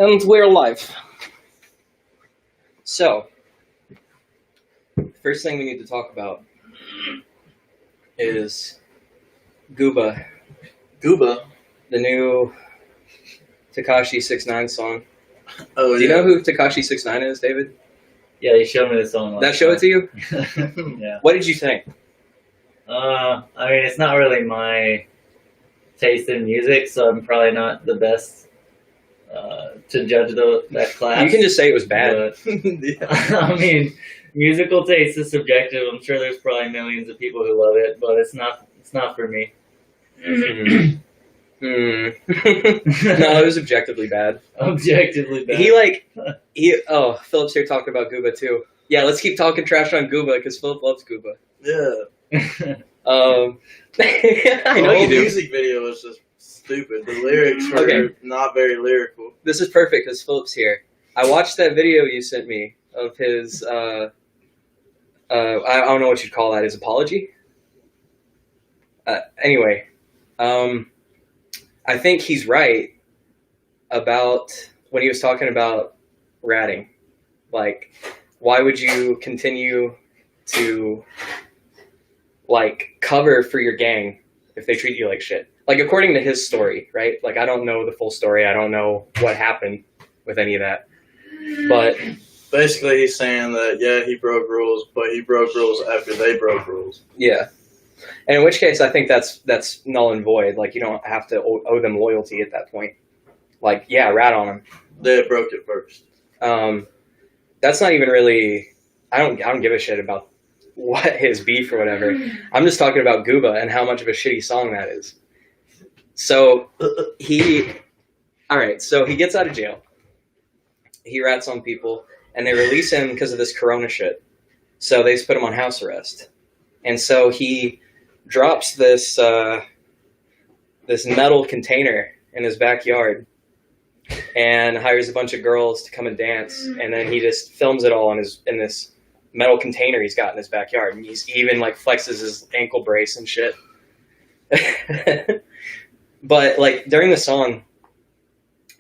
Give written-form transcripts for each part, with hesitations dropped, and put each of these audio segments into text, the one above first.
And we're live. So, the first thing we need to talk about is Gooba. Gooba? The new Tekashi 6ix9ine song. Oh, Do you know who Tekashi 6ix9ine is, David? Yeah, you showed me the song last That show it to you? Yeah. What did you think? I mean, it's not really my taste in music, so I'm probably not the best to judge that class. You can just say it was bad. But, I mean, musical taste is subjective. I'm sure there's probably millions of people who love it, but it's not for me. No, it was objectively bad. Objectively bad. Philip's here talking about Gooba too. Yeah, let's keep talking trash on Gooba because Philip loves Gooba. Yeah. I know you do. The music video was just stupid. The lyrics were not very lyrical. This is perfect because Philip's here. I watched that video you sent me of his, I don't know what you'd call that, his apology? Anyway, I think he's right about when he was talking about ratting. Like, why would you continue to, like, cover for your gang if they treat you like shit? Like, according to his story, right? Like, I don't know the full story. I don't know what happened with any of that. But basically, he's saying that, yeah, he broke rules, but he broke rules after they broke rules. Yeah. And in which case, I think that's null and void. Like, you don't have to owe them loyalty at that point. Like, yeah, rat on them. They broke it first. That's not even really. I don't give a shit about what his beef or whatever. I'm just talking about Gooba and how much of a shitty song that is. So so he gets out of jail. He rats on people, and they release him because of this corona shit. So they just put him on house arrest. And so he drops this metal container in his backyard and hires a bunch of girls to come and dance. And then he just films it all in this metal container he's got in his backyard. And he's even like flexes his ankle brace and shit. But like during the song,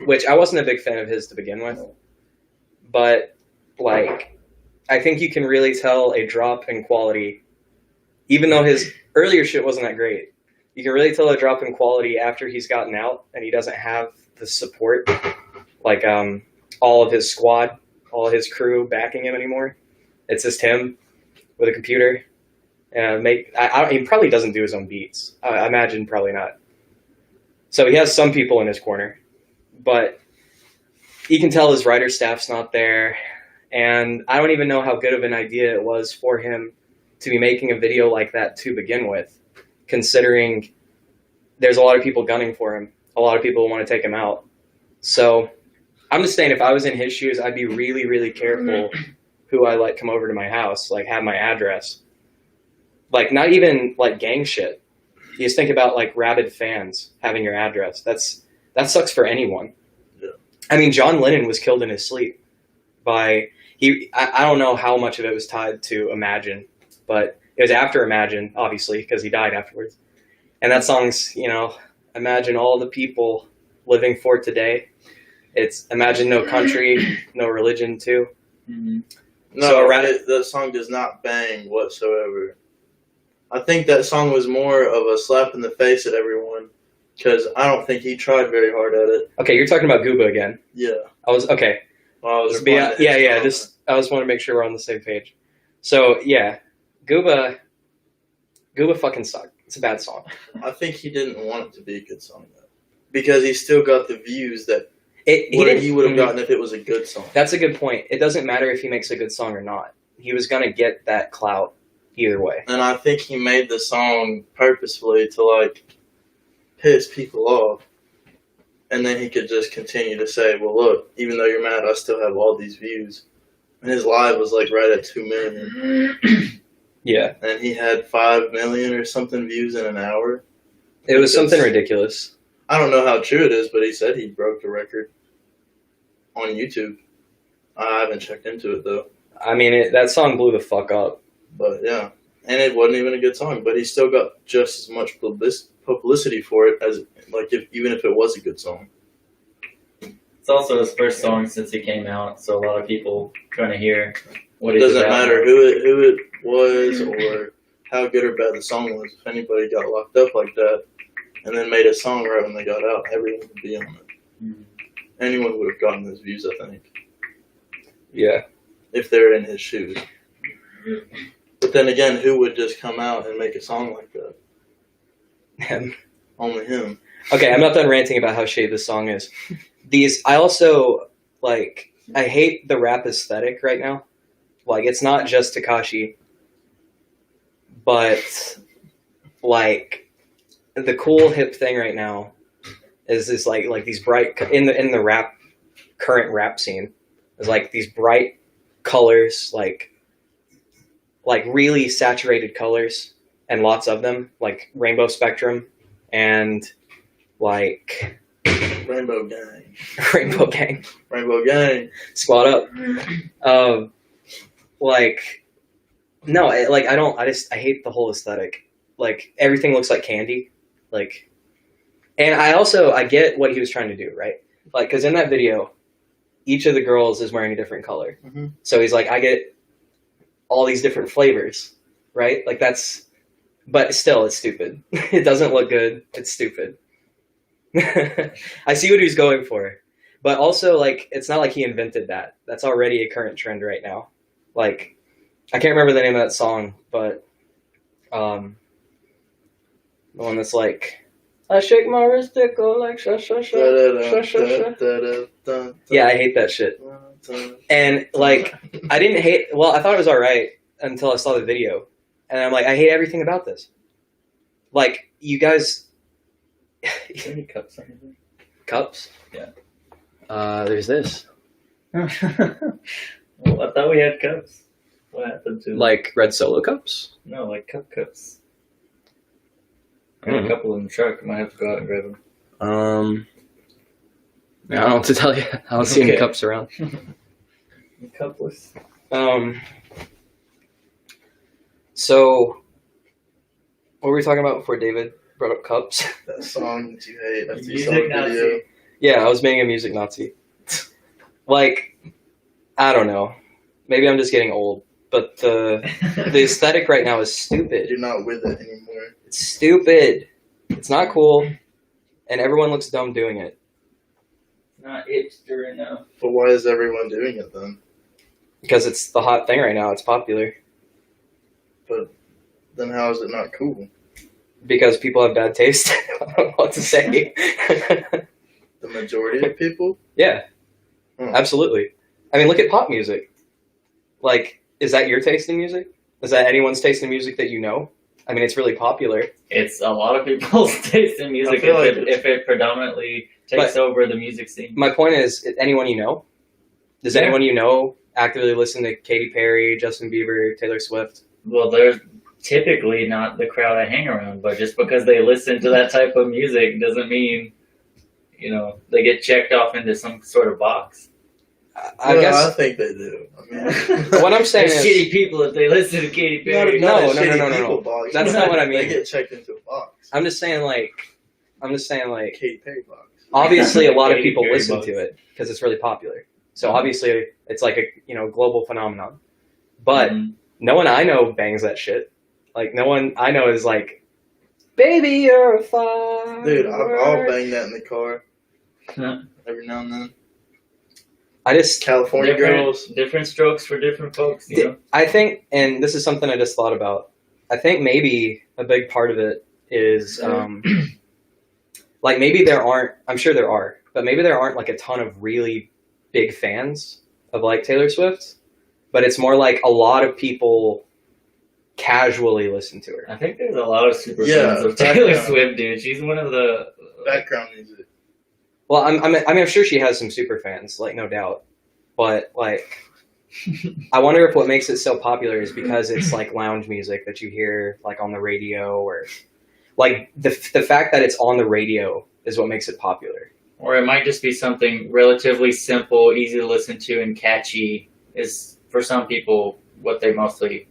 which I wasn't a big fan of his to begin with, but like I think you can really tell a drop in quality. Even though his earlier shit wasn't that great, you can really tell a drop in quality after he's gotten out and he doesn't have the support, like all of his squad, all of his crew backing him anymore. It's just him with a computer. He probably doesn't do his own beats. I imagine probably not. So he has some people in his corner, but you can tell his writer staff's not there. And I don't even know how good of an idea it was for him to be making a video like that to begin with, considering there's a lot of people gunning for him. A lot of people want to take him out. So I'm just saying, if I was in his shoes, I'd be really, really careful who I let come over to my house, like have my address. Like not even like gang shit. You just think about like rabid fans having your address. That sucks for anyone. Yeah. I mean, John Lennon was killed in his sleep by, I don't know how much of it was tied to Imagine, but it was after Imagine, obviously, because he died afterwards. And that song's, imagine all the people living for today. It's imagine no country, no religion, too. Mm-hmm. No, that song does not bang whatsoever. I think that song was more of a slap in the face at everyone, because I don't think he tried very hard at it. Okay, you're talking about Gooba again. Yeah. I was want to make sure we're on the same page. So, yeah, Gooba fucking sucked. It's a bad song. I think he didn't want it to be a good song, though, because he still got the views that he would have gotten if it was a good song. That's a good point. It doesn't matter if he makes a good song or not. He was going to get that clout either way. And I think he made the song purposefully to, like, piss people off. And then he could just continue to say, well, look, even though you're mad, I still have all these views. And his live was, like, right at 2 million. Yeah. And he had 5 million or something views in an hour. It was something ridiculous. I don't know how true it is, but he said he broke the record on YouTube. I haven't checked into it, though. I mean, that song blew the fuck up. But, yeah. And it wasn't even a good song, but he still got just as much publicity for it as, like, even if it was a good song. It's also his first song since he came out, so a lot of people trying to hear what It he's doesn't about. matter who it was or how good or bad the song was. If anybody got locked up like that and then made a song right when they got out, everyone would be on it. Mhm. Anyone would have gotten those views, I think, Yeah. if they're in his shoes. But then again, who would just come out and make a song like that? Him. Only him. Okay, I'm not done ranting about how shady this song is. I also, like, I hate the rap aesthetic right now. Like, it's not just Tekashi, but, like, the cool hip thing right now is this, like these bright, in the current rap scene, is like these bright colors, like really saturated colors, and lots of them, like rainbow spectrum, and like Rainbow Gang. rainbow gang, Rainbow Gang. squad up. Like, no, I hate the whole aesthetic. Like, everything looks like candy. Like, and I get what he was trying to do, right? Like, because in that video, each of the girls is wearing a different color. Mm-hmm. So he's like, I get all these different flavors, right? Like, but still, it's stupid. It doesn't look good. It's stupid. I see what he was going for. But also, like, it's not like he invented that. That's already a current trend right now. Like, I can't remember the name of that song, but the one that's like, I shake my wrist, it go like sha sha sha sha sha sha. Yeah, I hate that shit. And like, I didn't hate. Well, I thought it was alright until I saw the video, and I'm like, I hate everything about this. Like, you guys. Any cups on here? Cups? Yeah. There's this. Well, I thought we had cups. What happened to them? Like red Solo cups? No, like cups. I got a couple in the truck. I might have to go out and grab them. I don't know what to tell you. I don't see any Okay. cups around. Cupless. So, what were we talking about before David brought up cups? That song that you hate after you saw Music the Nazi. video. Yeah, I was being a music Nazi. Like, I don't know. Maybe I'm just getting old, but the aesthetic right now is stupid. You're not with it anymore. It's stupid. It's not cool, and everyone looks dumb doing it. Not hipster enough. But why is everyone doing it then? Because it's the hot thing right now. It's popular. But then how is it not cool? Because people have bad taste. I don't know what to say. The majority of people? Yeah, Hmm. absolutely. I mean, look at pop music. Like, is that your taste in music? Is that anyone's taste in music that you know? I mean, it's really popular. It's a lot of people's taste in music I feel like if it predominantly takes over the music scene. My point is, anyone you know? Does Yeah. anyone you know actively listen to Katy Perry, Justin Bieber, Taylor Swift? Well, they're typically not the crowd I hang around, but just because they listen to that type of music doesn't mean, they get checked off into some sort of box. I I guess think they do. I mean, what I'm saying They're is, shitty people if they listen to Katy Perry. No, a no, shitty no, no, people no. box. That's not what I mean. They get checked into a box. I'm just saying like, Katy Perry box. obviously a lot of Katy people Perry listen box. to it because it's really popular. So obviously it's like a global phenomenon. But Mhm. no one I know bangs that shit. Like, no one I know is like, baby, you're a fire. Dude, I'll bang that in the car Huh. every now and then. I just, California girls. different strokes for different folks. I think, and this is something I just thought about, I think maybe a big part of it is, like, maybe there aren't, I'm sure there are, but maybe there aren't like a ton of really big fans of like Taylor Swift, but it's more like a lot of people casually listen to her. I think there's a lot of super Yeah, fans of Taylor background. Swift, dude. She's one of the Background music. Well, I'm sure she has some super fans, like, no doubt, but like, I wonder if what makes it so popular is because it's like lounge music that you hear like on the radio, or like the fact that it's on the radio is what makes it popular. Or it might just be something relatively simple, easy to listen to, and catchy is, for some people, what they mostly,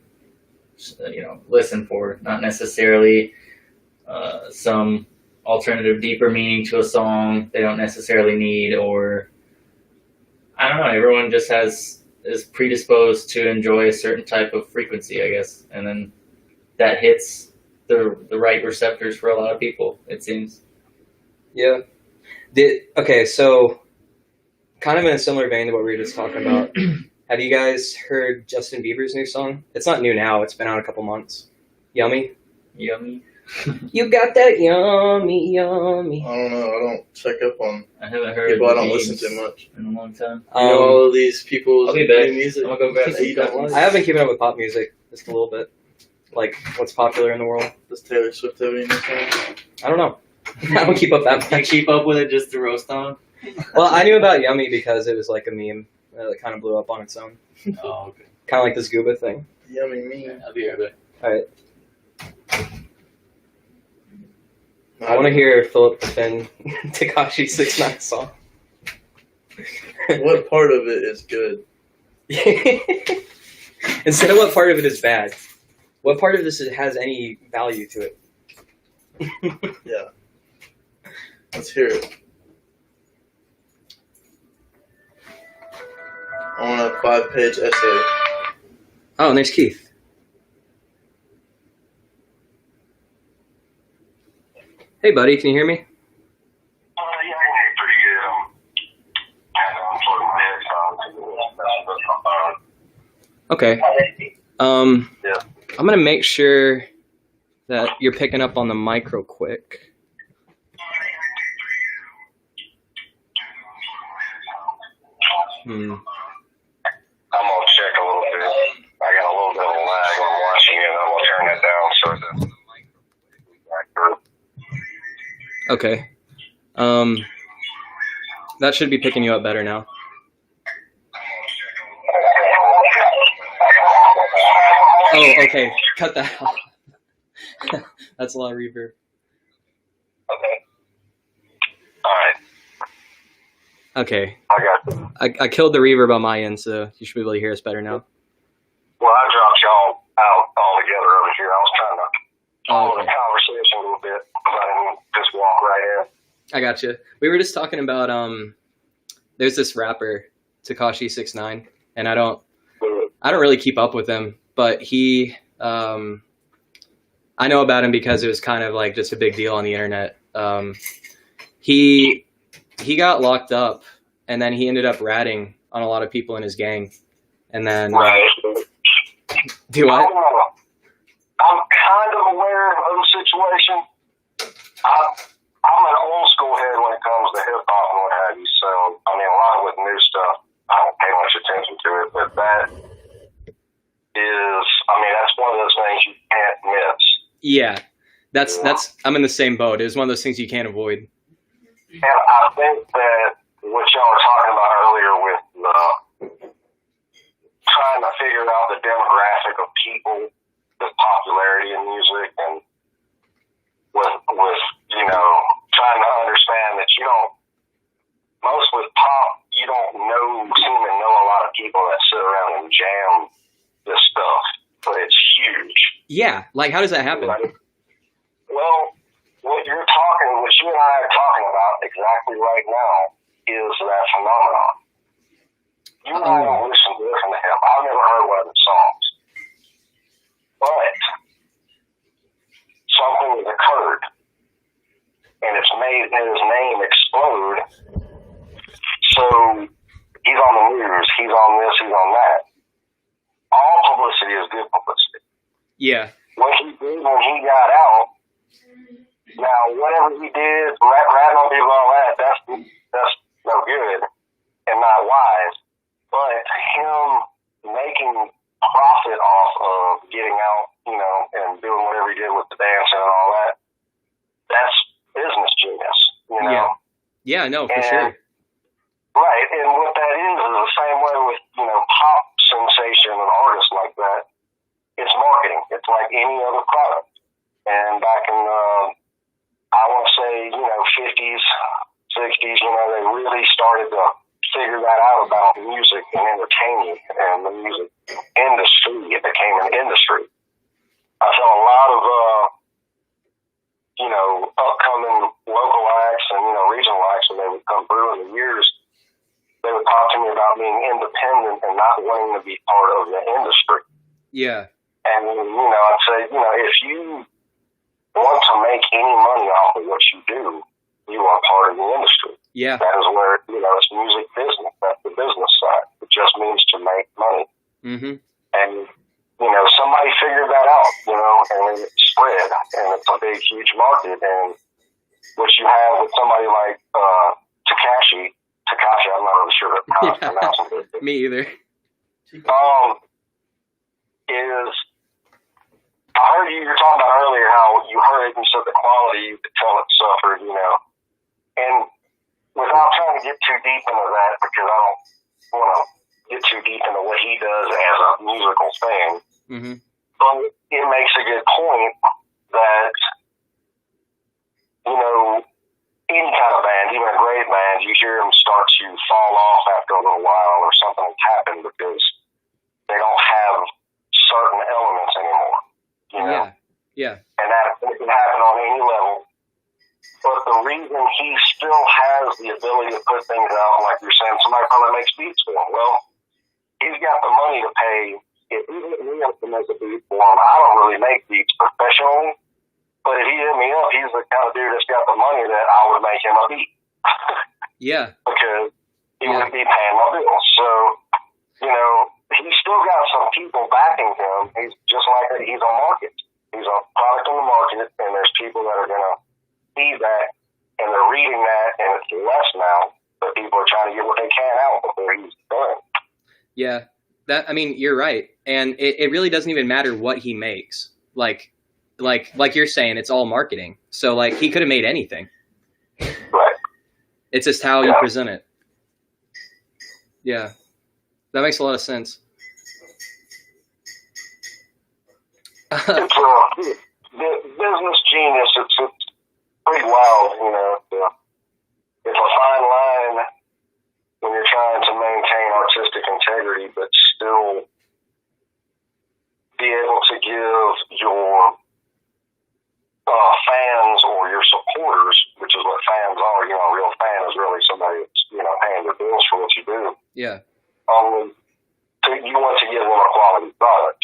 listen for. Not necessarily some alternative, deeper meaning to a song they don't necessarily need, or everyone just is predisposed to enjoy a certain type of frequency, I guess, and then that hits the right receptors for a lot of people, it seems. Yeah. Okay, so kind of in a similar vein to what we were just talking about, have you guys heard Justin Bieber's new song? It's not new now, it's been out a couple months. Yummy? Yummy. You got that yummy, yummy. I don't know. I don't check up on I haven't heard people I don't names listen to much. in a long time. You know all of these people's I'll be back. new music I'm gonna go grab that you don't like? I haven't keeping up with pop music just a little bit. Like, what's popular in the world? Does Taylor Swift have any new songs? I don't know. I don't keep up that I much. keep up with it just to roast on. Well, I knew about Yummy because it was like a meme that kind of blew up on its own. Oh, okay. Kind of like this Gooba thing. Yummy me. I'll be right back. All right. I want to hear Philip Finn Tekashi 6ix9ine song. What part of it is good? Instead of what part of it is bad, what part of this has any value to it? Yeah. Let's hear it. I want a 5-page essay. Oh, and there's Keith. Hey, buddy, can you hear me? Yeah, I can hear you pretty good. I'm plugging my headphones. Okay. Yeah. I'm gonna make sure that you're picking up on the mic real quick. I'm gonna check a little bit. I got a little bit of lag when I'm watching it. I'm gonna turn that down so it doesn't. Okay. That should be picking you up better now. Oh, okay. Cut that off. That's a lot of reverb. Okay. Alright. Okay. I got you. I killed the reverb on my end, so you should be able to hear us better now. Well, I dropped y'all out altogether over here. I was trying to follow Okay. the conversation a little bit, but I didn't just walk right in. I got you. We were just talking about there's this rapper Tekashi 6ix9ine, and I don't really keep up with him, but he I know about him because it was kind of like just a big deal on the internet. He got locked up, and then he ended up ratting on a lot of people in his gang, and then Right. do what? I'm kind of aware of the situation. I'm an old school head when it comes to hip hop and what have you. So I mean, a lot with new stuff, I don't pay much attention to it. But that is, I mean, that's one of those things you can't miss. Yeah, that's I'm in the same boat. It was one of those things you can't avoid. And I think that what y'all were talking about earlier with trying to figure out the demographic of people, the popularity in music, and with you know, trying to understand that you don't, most with pop, you don't seem to know a lot of people that sit around and jam this stuff, but it's huge. Yeah, like how does that happen? Right? Well, what you and I are talking about exactly right now is that phenomenon. You and I don't listen to him. I've never heard one of his songs. But something has occurred, and it's made his name explode. So he's on the news, he's on this, he's on that. All publicity is good publicity. Yeah. What he did when he got out, now whatever he did, ratting on people, all that, that's no good and not wise. But him making profit off of getting out, you know, and doing whatever he did with the dancing and all that, that's business genius, you know? Yeah, no, for sure. Right, and what that is the same way with, you know, pop sensation and artists like that. It's marketing. It's like any other product. And back in, I want to say, you know, 50s, 60s, you know, they really started to figure that out about music and entertainment and the music industry. It became an industry. I saw a lot of, you know, upcoming local acts and, you know, regional acts when they would come through in the years. They would talk to me about being independent and not wanting to be part of the industry. Yeah. And, I'd say, if you want to make any money off of what you do, you are part of the industry. Yeah. That is where, it's music business. That's the business side. It just means to make money. Mm-hmm. And, somebody figured that out, and it spread. And it's a big, huge market. And what you have with somebody like Takashi, I'm not really sure how to pronounce it. Me either. Is I heard you were talking about earlier how you heard it and you said the quality, you could tell it suffered, And without trying to get too deep into that, because I don't want to get too deep into what he does as a musical thing, but it makes a good point that, any kind of band, even a great band, you hear them start to fall off after a little while or something has happened because they don't have certain elements anymore, Yeah. And that can happen on any level. But the reason he still has the ability to put things out, like you're saying, somebody probably makes beats for him. Well, he's got the money to pay. If he hit me up to make a beat for him, I don't really make beats professionally. But if he hit me up, he's the kind of dude that's got the money that I would make him a beat. Yeah. Because he would be paying my bills. So, he's still got some people backing him. He's just like that. He's a market. He's a product on the market, and there's people that are going to see that, and they're reading that, and it's less now, but people are trying to get what they can out before he's done. Yeah. You're right. And it really doesn't even matter what he makes. Like you're saying, it's all marketing. So, he could have made anything. Right. It's just how you present it. Yeah. That makes a lot of sense. It's business genius. It's pretty wild, It's a fine line when you're trying to maintain artistic integrity, but still be able to give your fans or your supporters, which is what fans are. A real fan is really somebody that's paying their bills for what you do. Yeah. You want to give them a quality product,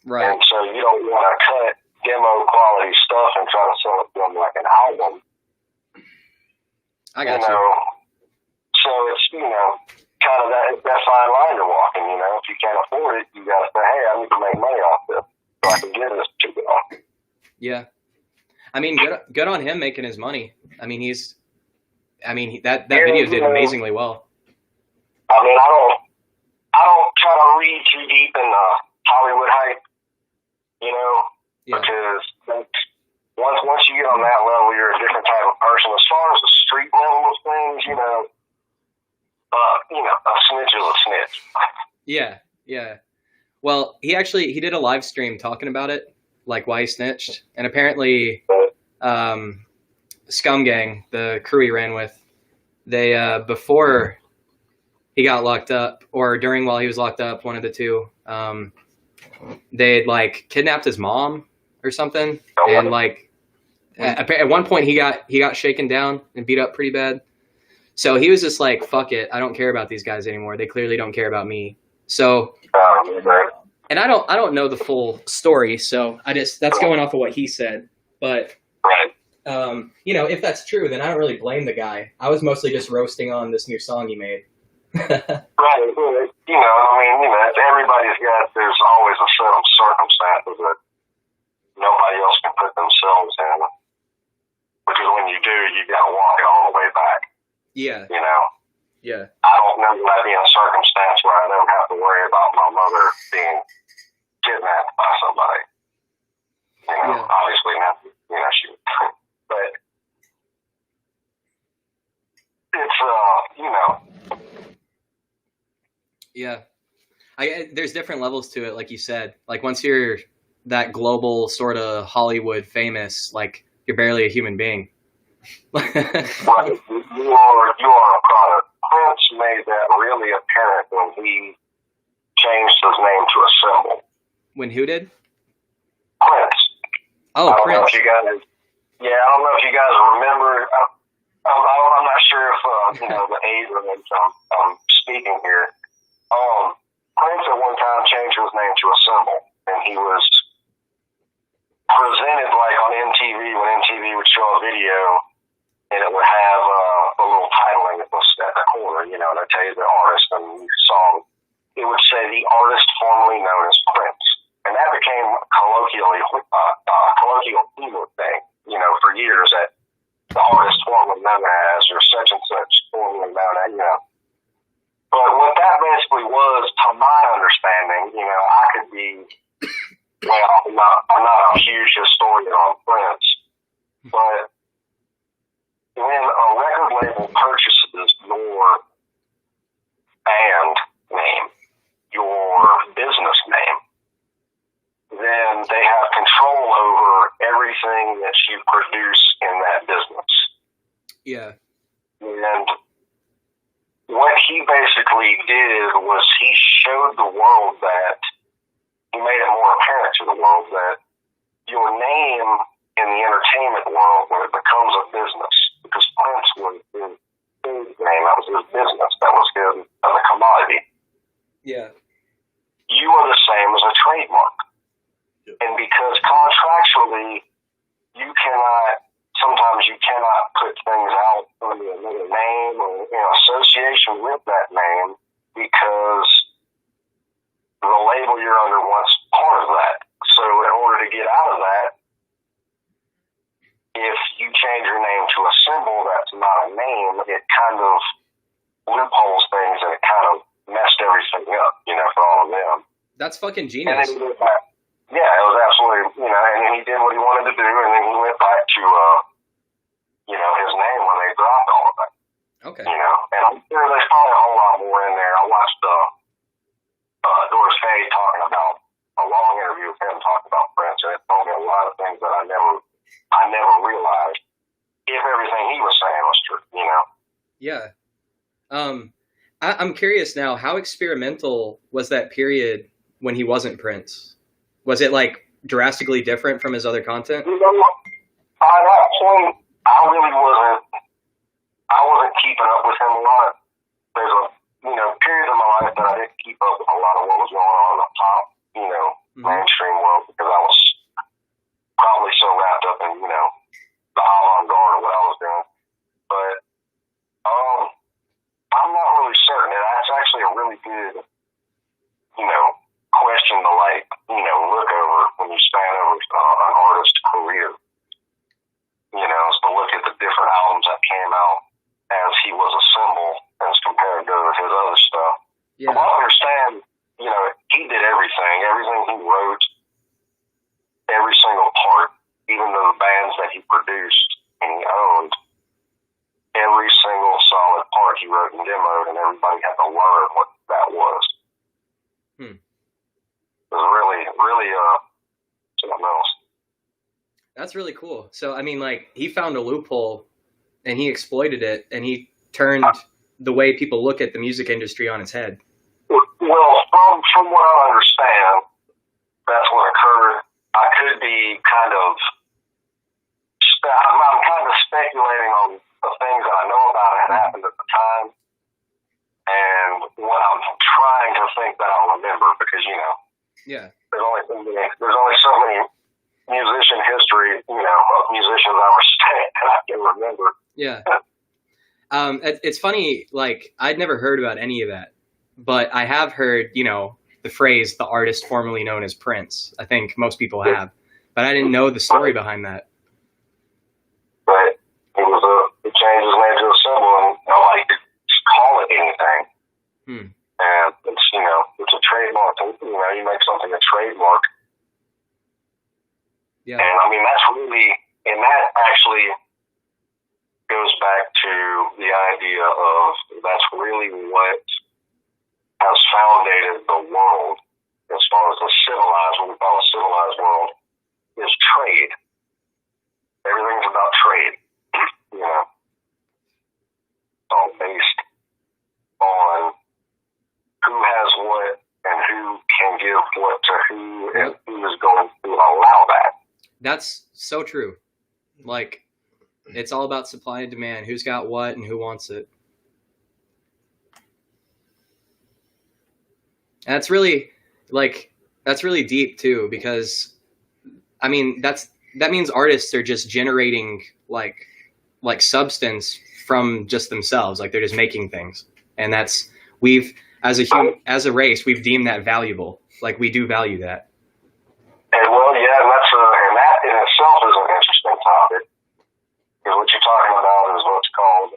Right. And so you don't want to cut demo quality stuff and try to sell it to them like an album. I got you. So it's, kind of that fine line you're walking, If you can't afford it, you got to say, hey, I need to make money off this so I can get this to them. Yeah. Good on him making his money. That video did amazingly well. I don't try to read too deep in the Hollywood hype, because once you get on that level, you're a different type of person. As far as the street level of things, a snitch is a snitch. Yeah. Well, he did a live stream talking about it, like why he snitched, and apparently, Scum Gang, the crew he ran with, they before he got locked up, or while he was locked up, one of the two, they had kidnapped his mom or something, and at one point he got shaken down and beat up pretty bad. So he was just like, fuck it, I don't care about these guys anymore. They clearly don't care about me. So, and I don't know the full story, so that's going off of what he said. But if that's true, then I don't really blame the guy. I was mostly just roasting on this new song he made. Right. Everybody's there's always a set of circumstances that nobody else can put themselves in. Because when you do, you got to walk it all the way back. Yeah. Yeah. I don't know that being a circumstance where I don't have to worry about my mother being kidnapped by somebody. Obviously not, she, but it's, Yeah. There's different levels to it, like you said. Once you're that global sort of Hollywood famous, you're barely a human being. Right. You are a product. Prince made that really apparent when he changed his name to a symbol. When who did? Prince. Oh, Prince. I don't know if you guys remember. I'm not sure if the age range I'm speaking here. Prince at one time changed his name to a symbol, and he was presented like on MTV when MTV would show a video, and it would have a little titling at the corner, and it'd tell you the artist and the song. It would say the artist formerly known as Prince, and that became colloquial humor thing, for years, that the artist formerly known as, or such and such formerly known as, But what that basically was, to my understanding, I could be, I'm not a huge historian on Prince, but when a record label purchases your band name, your business name, then they have control over everything that you produce in that business. Yeah. And what he basically did was he showed the world that, he made it more apparent to the world that your name in the entertainment world, when it becomes a business, because Prince was his name, that was his business, that was his as a commodity. Yeah. You are the same as a trademark. Yep. And because contractually, sometimes you cannot put things out under another name or in association with that name, because the label you're under wants part of that. So in order to get out of that, if you change your name to a symbol that's not a name, it kind of loopholes things, and it kind of messed everything up, for all of them. That's fucking And genius. then he went back. Yeah, it was absolutely, and then he did what he wanted to do, and then he went back to, his name when they dropped all of that. Okay. And I'm sure there's probably a whole lot more in there. I watched Doris Day talking about, a long interview with him talking about Prince, and it told me a lot of things that I never realized, if everything he was saying was true, Yeah. I'm curious now, how experimental was that period when he wasn't Prince? Was it like drastically different from his other content? By that point, I wasn't keeping up with him a lot. There's a, period of my life that I didn't keep up with a lot of what was going on in the pop, mainstream world, because I was probably so wrapped up in, the avant-garde of what I was doing. But, I'm not really certain. And that's actually a really good, question to look over when you span over an artist's career. Is to look at the different albums that came out as he was a symbol as compared to his other stuff. Yeah. From what I understand, he did everything he wrote, every single part, even the bands that he produced and he owned, every single solid part he wrote and demoed, and everybody had to learn what that was. It was really, really something else. That's really cool. So, I mean, like, he found a loophole and he exploited it, and he turned the way people look at the music industry on its head. Well, from what I understand, that's what occurred. I could be I'm kind of speculating on the things that I know about it that happened at the time, and what I'm trying to think that I'll remember, because, Yeah. there's only so many musician history, of musicians I respect that I can remember. Yeah. It's funny, like, I'd never heard about any of that, but I have heard, the phrase, the artist formerly known as Prince. I think most people have, but I didn't know the story behind that. Right. It changed his name to a symbol, and nobody could call it anything. And it's a trademark. You make something a trademark. Yeah. And I mean, that actually goes back to the idea of, that's really what has founded the world, as far as what we call a civilized world, is trade. Everything's about trade. It's all based on who has what and who can give what to who, and who is going to allow that. That's so true. Like, it's all about supply and demand. Who's got what and who wants it. And that's really deep too, because I mean that means artists are just generating like substance from just themselves, like they're just making things, and that's as a race we've deemed that valuable. Like we do value that. And well, yeah, and that in itself is an interesting topic, because what you're talking about is what's called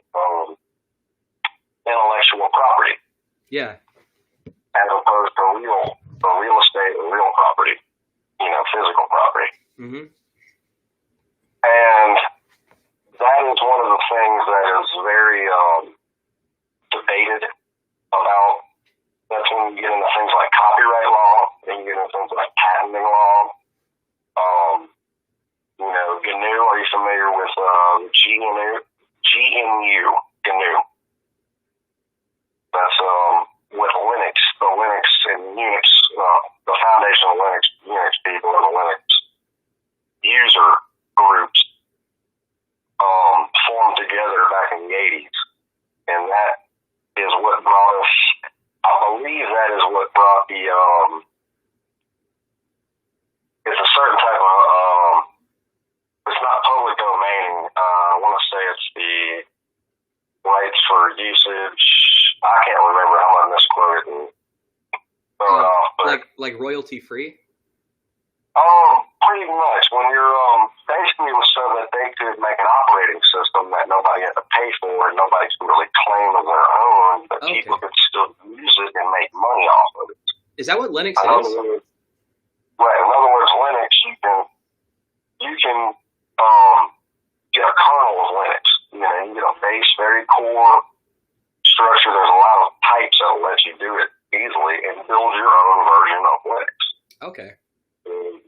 intellectual property. Yeah. As opposed to real estate or real property, physical property. Mm-hmm. And that is one of the things that is very debated about. That's when you get into things like copyright law, and you get into things like patenting law. GNU, are you familiar with GNU? GNU. That's with Linux, the Linux and Unix, the foundation of Unix people and the Linux user groups formed together back in the 80s. And that is what brought us, I believe that is what brought the, it's a certain type of, it's not public domain. I want to say it's the rights for usage. I can't remember. I'm going to misquote it and throw it off. But, like royalty free? Pretty much. When you're, basically it was so that they could make an operating system that nobody had to pay for and nobody could really claim as their own, but people could still use it and make money off of it. Is that what Linux is? Right. In other words, Linux, you can get a kernel of Linux. You get a base, very core structure. There's a lot of types that will let you do it easily and build your own version of Linux. Okay.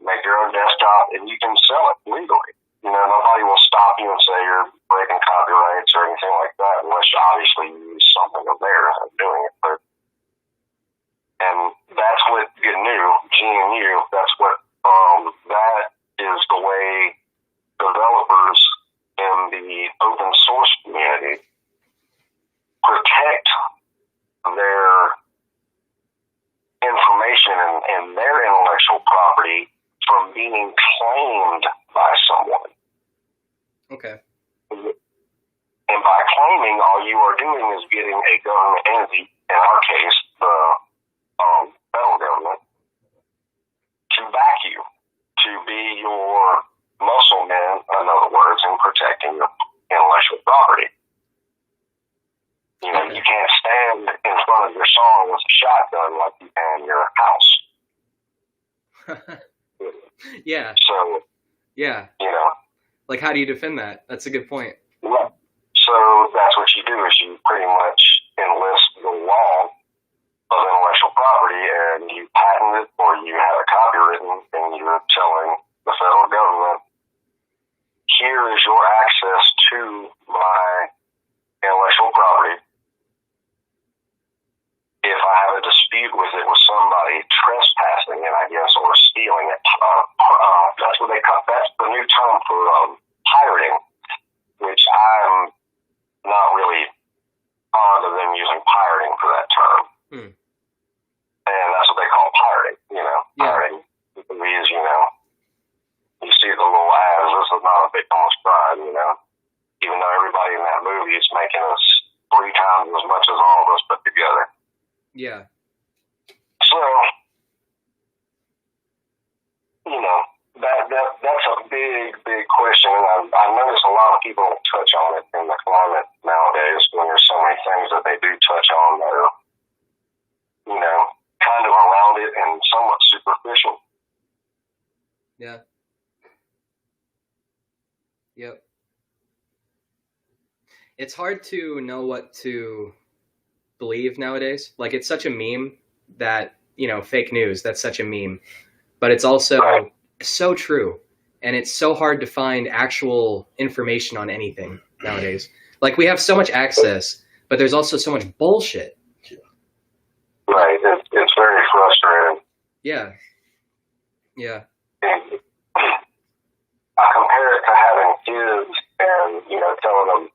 Make your own desktop, and you can sell it legally. Nobody will stop you and say you're breaking copyrights or anything like that, unless you obviously use something of theirs and doing it. And that's what GNU, that's what, that is the way developers in the open source community protect their information and their intellectual property from being claimed by someone. Okay. And by claiming, all you are doing is getting a government entity, in our case, the federal government, to back you, to be your muscle man, in other words, in protecting your intellectual property. You can't stand in front of your song with a shotgun like you can in your house. Yeah. So, yeah. Like, how do you defend that? That's a good point. Yeah. So that's what you do, is you pretty much enlist the law of intellectual property, and you patent it or you have it copywritten, and you're telling the federal government, here is your access to my intellectual property. If I have a dispute with it with somebody trespassing it, I guess, or stealing it, that's what that's the new term for pirating, which I'm not really fond of them using pirating for that term. And that's what they call pirating, pirating. We use, you see the little ads, this is not a victimless crime, even though everybody in that movie is making us 3 times as much as all of us put together. Yeah. So, that's a big, big question, and I notice a lot of people don't touch on it in the climate nowadays, when there's so many things that they do touch on that are, kind of around it and somewhat superficial. Yeah. Yep. It's hard to know what to believe nowadays. Like, it's such a meme that, fake news, that's such a meme. But it's also so true. And it's so hard to find actual information on anything nowadays. Like, we have so much access, but there's also so much bullshit. Right. It's very frustrating. Yeah. Yeah. I compare it to having kids and, telling them,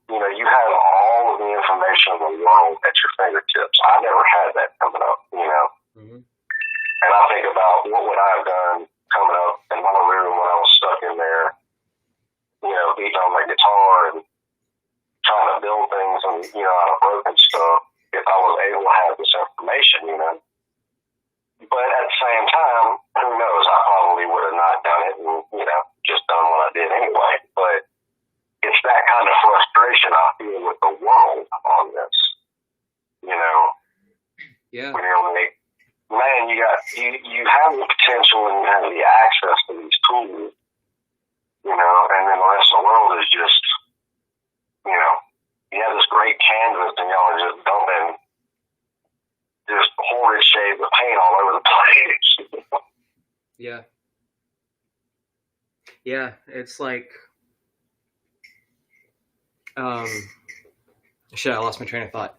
you have all of the information in the world at your fingertips. I never had that coming up, Mm-hmm. And I think about what would I have done coming up in my room when I was stuck in there, beating on my guitar and trying to build things and, out of broken stuff if I was able to have this information, But at the same time, who knows? I probably would have not done it and, just done what I did anyway. But it's that kind of frustration I feel with the world on this, Yeah. When you're like, man, you have the potential and you have the access to these tools, and then the rest of the world is just, you have this great canvas and y'all are just dumping just horrid shades of paint all over the place. Yeah. Yeah, it's like, shit, I lost my train of thought.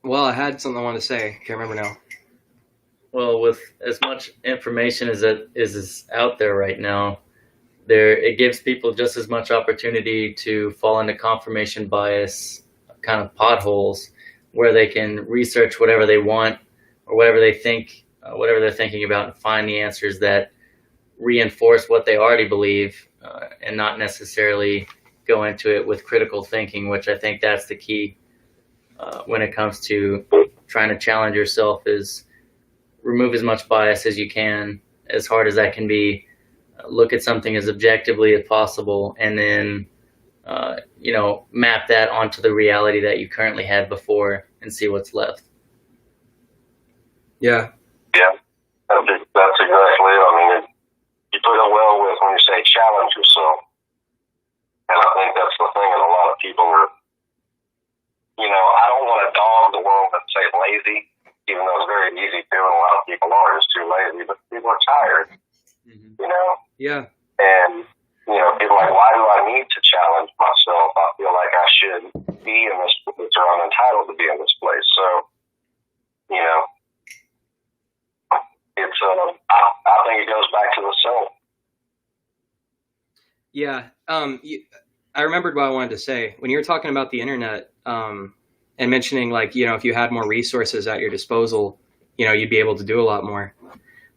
Well, I had something I wanted to say. Can't remember now. Well, with as much information as is out there right now, it gives people just as much opportunity to fall into confirmation bias kind of potholes where they can research whatever they want or whatever they think, whatever they're thinking about, and find the answers that reinforce what they already believe, and not necessarily go into it with critical thinking, which I think that's the key when it comes to trying to challenge yourself, is remove as much bias as you can, as hard as that can be. Look at something as objectively as possible, and then map that onto the reality that you currently had before and see what's left. Yeah. Yeah, that's exactly it. You put it well with when you say challenge yourself. And I think that's the thing that a lot of people are, I don't want to dog the world and say lazy, even though it's very easy to, and a lot of people are just too lazy, but people are tired, Mm-hmm. And, Yeah. people are like, why do I need to challenge myself? I feel like I should be in this place, or I'm entitled to be in this place. So, it's, I think it goes back to the self. Yeah. I remembered what I wanted to say when you were talking about the internet, and mentioning if you had more resources at your disposal, you'd be able to do a lot more.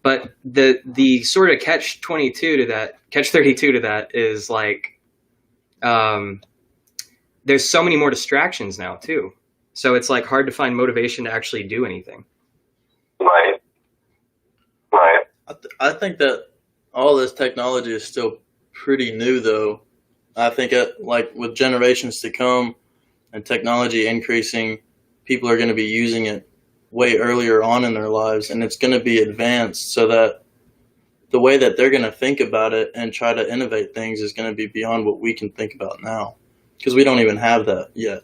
But the sort of catch 32 to that is there's so many more distractions now too. So it's hard to find motivation to actually do anything. Right. I think that all this technology is still pretty new, though. I think with generations to come and technology increasing, people are going to be using it way earlier on in their lives, and it's going to be advanced so that the way that they're going to think about it and try to innovate things is going to be beyond what we can think about now, because we don't even have that yet.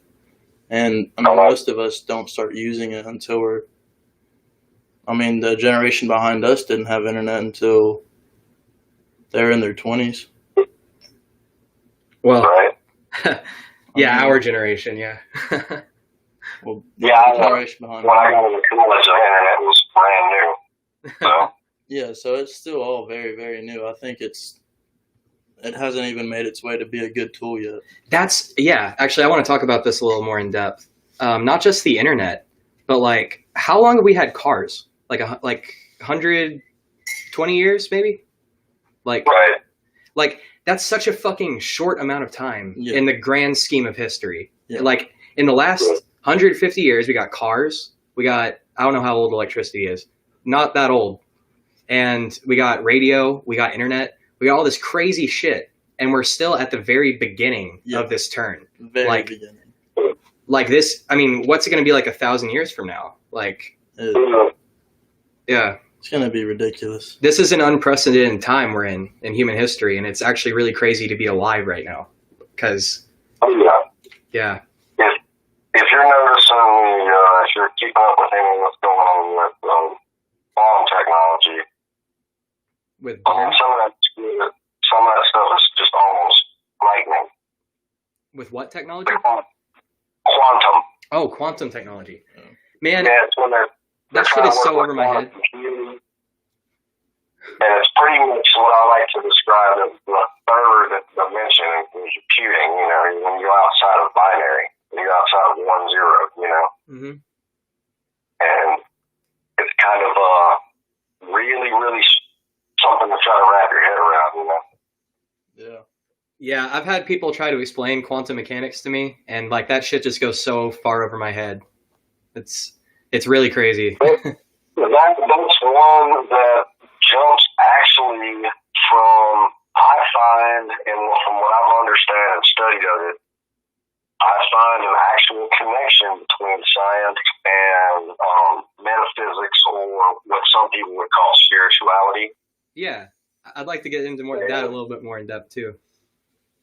And most of us don't start using it until the generation behind us didn't have internet until they're in their 20s. Well, Right. yeah, our generation, yeah. Well, Yeah, the generation behind when I us. got into college, the internet was brand new. So, Yeah, so it's still all very, very new. I think it hasn't even made its way to be a good tool yet. Actually, I want to talk about this a little more in depth. Not just the internet, but how long have we had cars? 120 years, maybe? right. That's such a fucking short amount of time in the grand scheme of history. Yeah. In the last 150 years, we got cars. We got, I don't know how old electricity is. Not that old. And we got radio. We got internet. We got all this crazy shit. And we're still at the very beginning of this turn. Very beginning. This, what's it going to be 1,000 years from now? Yeah. It's going to be ridiculous. This is an unprecedented time we're in human history, and it's actually really crazy to be alive right now. Because, yeah. If you're noticing, if you're keeping up with anything that's going on with farm technology, With some of that stuff is just almost lightning. With what technology? Quantum. Oh, quantum technology. Man, Yeah, it's when that shit is so over my head. And it's pretty much what I like to describe as the third dimension in computing, you know, when you're outside of binary, you're outside of 1-0, you know. Mm-hmm. And it's kind of really, really something to try to wrap your head around, you know. Yeah. Yeah, I've had people try to explain quantum mechanics to me, and like that shit just goes so far over my head. It's really crazy. That's one that jumps actually from, I find, and from what I've understood and studied of it, I find an actual connection between science and metaphysics, or what some people would call spirituality. Yeah, I'd like to get into more of that a little bit more in depth too.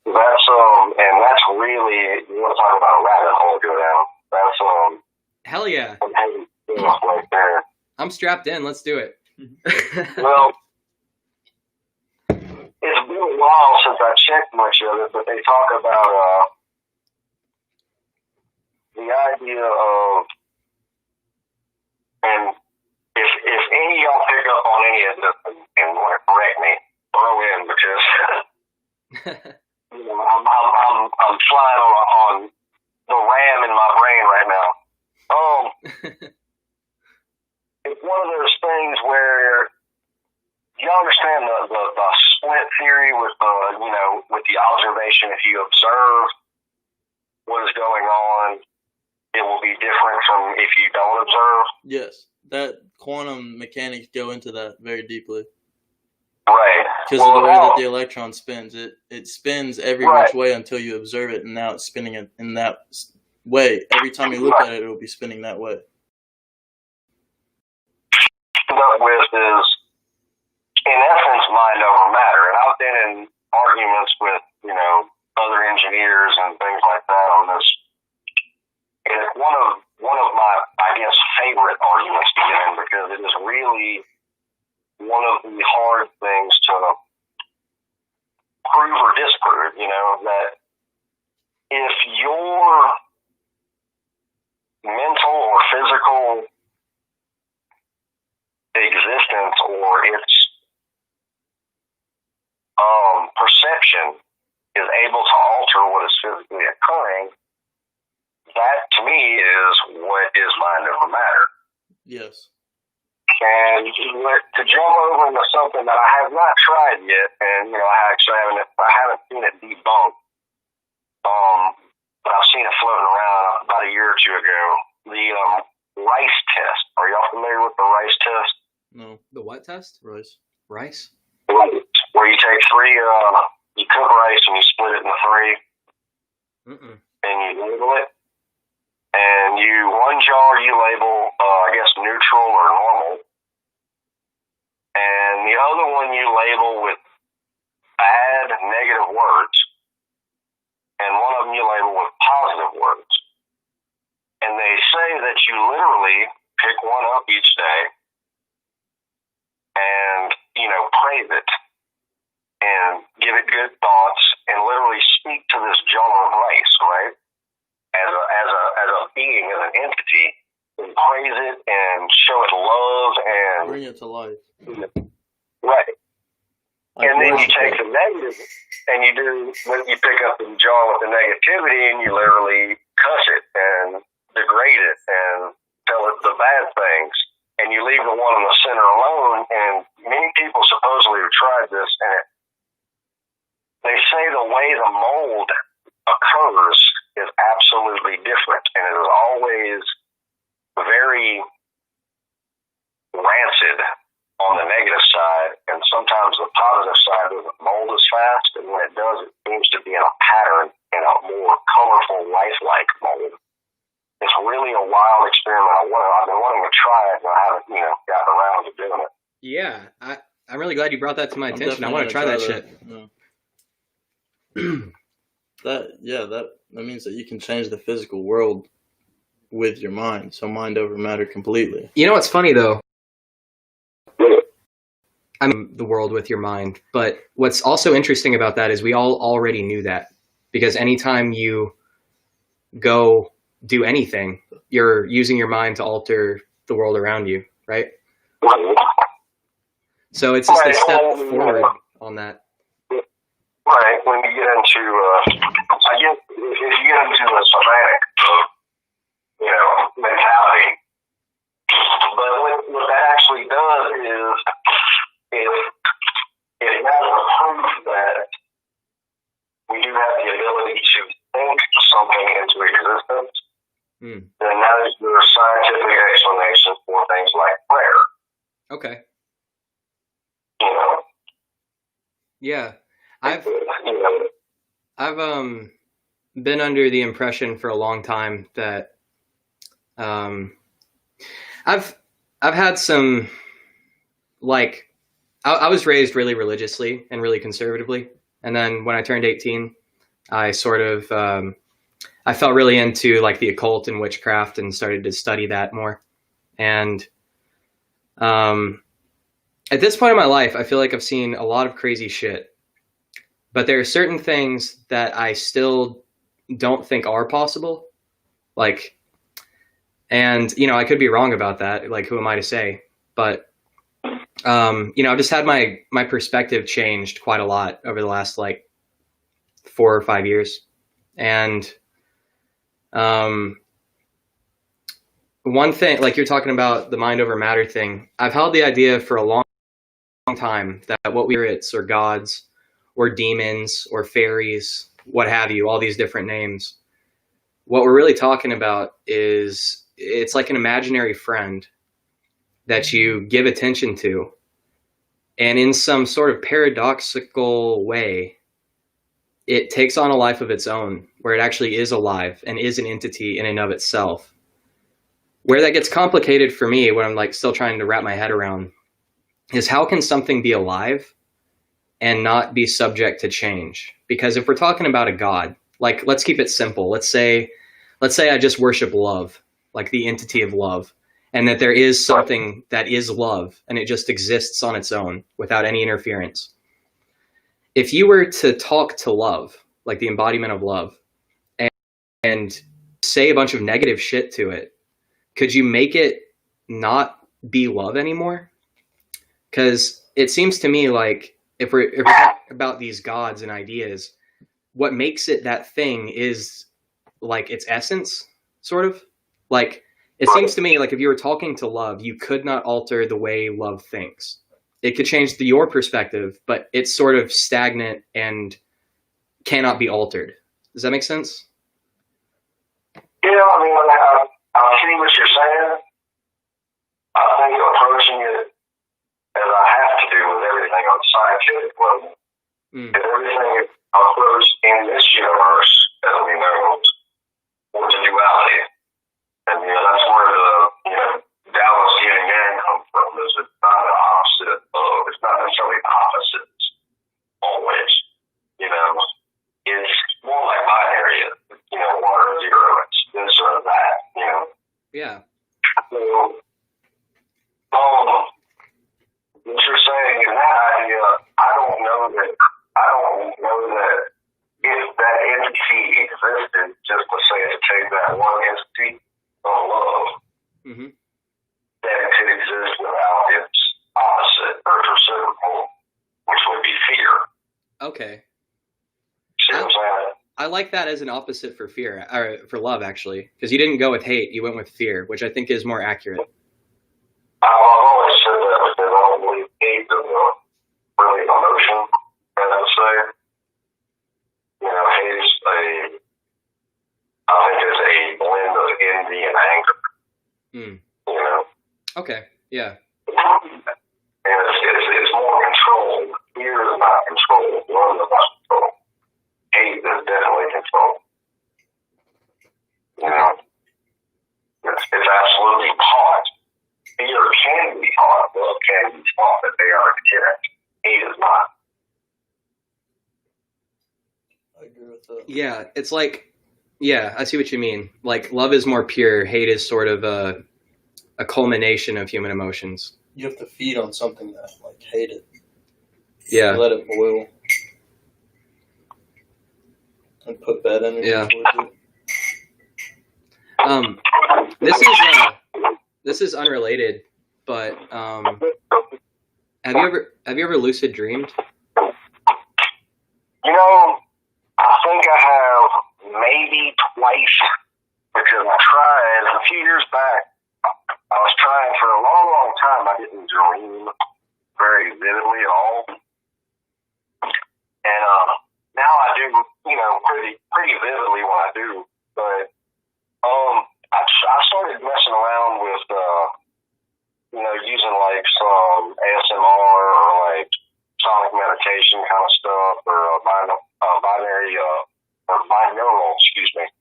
That's really, you want to talk about a rabbit hole to go down. That's Hell yeah. some heavy stuff right there. I'm strapped in. Let's do it. Well, it's been a while since I checked much of it, but they talk about the idea of, and if any of y'all pick up on any of this and want to correct me, throw in, because you know, I'm flying on the RAM in my brain right now. It's one of those things where you understand the split theory with with the observation. If you observe what is going on, it will be different from if you don't observe. Yes, that quantum mechanics go into that very deeply. Right. Because of the way that the electron spins, it spins every which way until you observe it, and now it's spinning it in that way. Every time you look at it, it will be spinning that way. With is, in essence, mind over matter. And I've been in arguments with, other engineers and things like that on this. And it's one of my, I guess, favorite arguments to get in, because it is really one of the hard things to prove or disprove, that if your mental or physical existence or its perception is able to alter what is physically occurring, that to me is what is mind over matter. Yes. And to jump over into something that I have not tried yet, and I haven't seen it debunked, but I've seen it floating around about a year or two ago. The rice test. Are y'all familiar with the rice test? No. The what test? Rice. Rice? Where you take three, you cook rice and you split it into three, and you label it. And one jar you label, neutral or normal. And the other one you label with bad, negative words. And one of them you label with positive words. And they say that you literally pick one up each day and, praise it and give it good thoughts and literally speak to this jar of rice, right? As a being, as an entity, and praise it and show it love and bring it to life. Right. And then you take the negative and you pick up the jar with the negativity and you literally cuss it and degrade it and tell it the bad things. And you leave the one in the center alone. And many people supposedly have tried this, and they say the way the mold occurs is absolutely different, and it is always very rancid on the negative side, and sometimes the positive side doesn't mold as fast, and when it does, it seems to be in a pattern, in a more colorful, lifelike mold. It's really a wild experiment. I've been wanting to try it, and I haven't, gotten around to doing it. Yeah, I'm really glad you brought that to my attention. I want to try that shit. Yeah. That means that you can change the physical world with your mind. So mind over matter completely. You know what's funny though? I'm the world with your mind. But what's also interesting about that is we all already knew that, because anytime you go do anything, you're using your mind to alter the world around you, right? So it's just a step forward on that. Right. When you get into, I guess, if you get into a somatic, mentality, but what that actually does is, if it doesn't prove that we do have the ability to think something into existence, then that is your scientific explanation for things like prayer. Okay. You know. Yeah. I've been under the impression for a long time that I've had some, like, I was raised really religiously and really conservatively, and then when I turned 18, I sort of I fell really into like the occult and witchcraft and started to study that more. And at this point in my life, I feel like I've seen a lot of crazy shit. But there are certain things that I still don't think are possible. Like, and, I could be wrong about that. Like, who am I to say? But, I've just had my perspective changed quite a lot over the last, 4 or 5 years. And one thing, like you're talking about the mind over matter thing, I've held the idea for a long time that what we are, it's or gods or demons or fairies, what have you, all these different names. What we're really talking about is it's like an imaginary friend that you give attention to. And in some sort of paradoxical way, it takes on a life of its own, where it actually is alive and is an entity in and of itself. Where that gets complicated for me, what I'm still trying to wrap my head around, is how can something be alive and not be subject to change? Because if we're talking about a god, let's keep it simple. Let's say I just worship love, like the entity of love, and that there is something that is love and it just exists on its own without any interference. If you were to talk to love, like the embodiment of love, and say a bunch of negative shit to it, could you make it not be love anymore? Because it seems to me like if we're talking about these gods and ideas, what makes it that thing is like its essence, sort of. Like, it seems to me like if you were talking to love, you could not alter the way love thinks. It could change your perspective, but it's sort of stagnant and cannot be altered. Does that make sense? Yeah, I mean, I see what you're saying. I think approaching it as I have to do with everything on the scientific level, and everything approached in this universe, as we know, was a duality. And, that's where the Dallas yin and yang come from, is it's not the opposite of, it's not necessarily opposites, always. It's more like binary, 1 or 0, it's this or that, Yeah. So, what you're saying in that idea, I don't know that if that entity existed, just to say to take that one entity of love, that it could exist without its opposite or reciprocal, which would be fear. Okay. See what I'm saying? I like that as an opposite for fear, or for love, actually, because you didn't go with hate, you went with fear, which I think is more accurate. I've always said that because I don't believe hate is really emotion, as I would say. Hate is I think it's a blend of envy and anger. Okay, yeah. And it's more control. Fear is not control. Love is not control. Hate is definitely control. It's absolutely taught. Fear can be taught. Love can be taught, but they are inherent. Hate is not. I agree with that. Yeah, it's like, yeah, I see what you mean. Like, love is more pure. Hate is sort of a culmination of human emotions. You have to feed on something that, hate it. Yeah. Let it boil. And put bad energy towards it. This is unrelated, but have you ever lucid dreamed? You know, I think I have maybe twice, because I tried a few years back. I was trying for a long, long time. I didn't dream very vividly at all. And now I do, pretty vividly when I do. But I started messing around with, using like some ASMR or like sonic meditation kind of stuff, or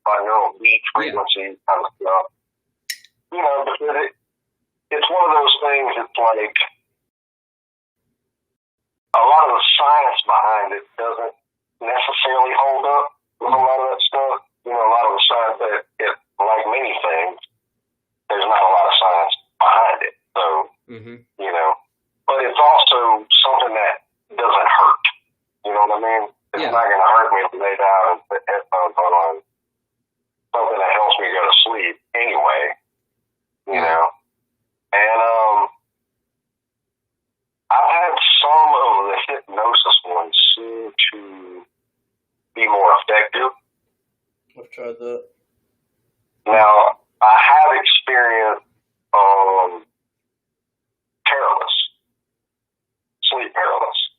binaural beat frequency kind of stuff. Because it's one of those things. It's like a lot of the science behind it doesn't necessarily hold up with a lot of that stuff. A lot of the science, like many things, there's not a lot of science behind it. So, but it's also something that doesn't hurt. You know what I mean? It's not going to hurt me to lay down and put headphones on something that helps me go to sleep anyway. And I've had some of the hypnosis ones seem to be more effective. I've tried that. Now, I have experienced sleep paralysis.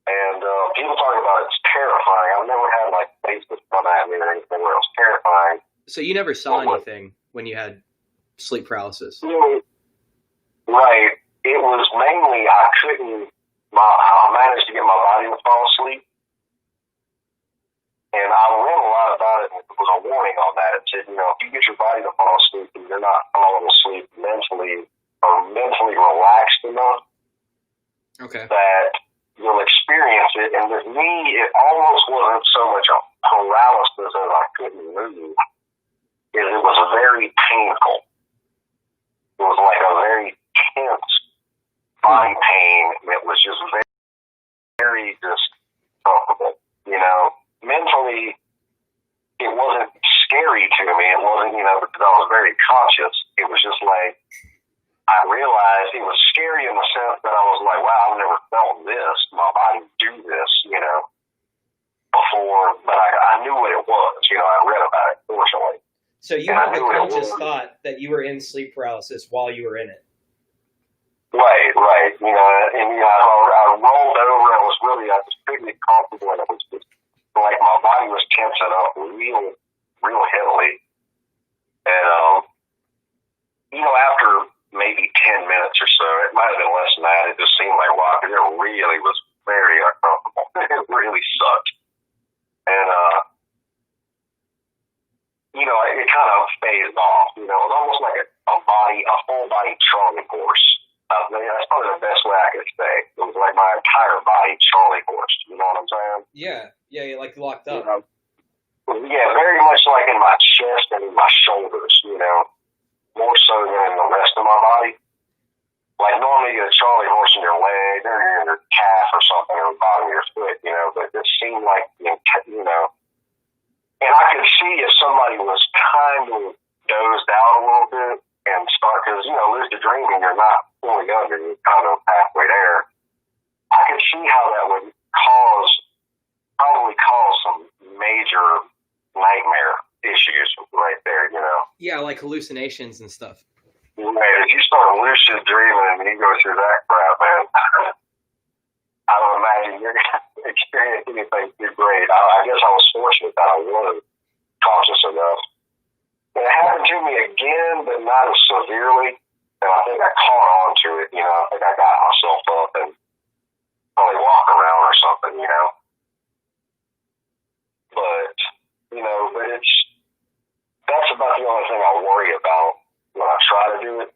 And people talk about it's terrifying. I've never had like faces come at me or anything where it was terrifying. So you never saw anything when you had sleep paralysis? Right. It was mainly I managed to get my body to fall asleep. And I read a lot about it, and there was a warning on that. It said, if you get your body to fall asleep and you're not falling asleep mentally relaxed enough, that you'll experience it. And with me, it almost wasn't so much a paralysis as I couldn't move. It was very painful. It was like a very tense body pain. It was just very, very discomfortable. Mentally, it wasn't scary to me. It wasn't, because I was very conscious. It was just like, I realized it was scary in the sense that I was like, wow, I've never felt this, my body do this, before, but I knew what it was. I read about it, fortunately. So you had the conscious thought that you were in sleep paralysis while you were in it. Right. I rolled over. I was pretty comfortable, and it was just like my body was tensing up real heavily. And, after maybe 10 minutes or so, it might have been less than that, it just seemed like, wow, it really was very uncomfortable. It really sucked. And, it kind of phased off. It was almost like a full body Charlie horse. That's probably the best way I could say. It was like my entire body Charlie horse. You know what I'm saying? Yeah, like locked up. Yeah, very much like in my chest and in my shoulders, more so than in the rest of my body. Like normally you get a Charlie horse in your leg or in your calf or something, or the bottom of your foot, but it seemed like, and I could see if somebody was kind of dozed out a little bit and start, because, lucid dreaming, you're not fully under, you're kind of halfway there. I could see how that would probably cause some major nightmare issues right there, Yeah, like hallucinations and stuff. Right, if you start lucid dreaming and you go through that crap, man, I don't imagine you're going to experience anything too great. I guess I was fortunate that I was conscious enough. And it happened to me again, but not as severely. And I think I caught on to it, I think I got myself up and probably walk around or something, But, that's about the only thing I worry about when I try to do it,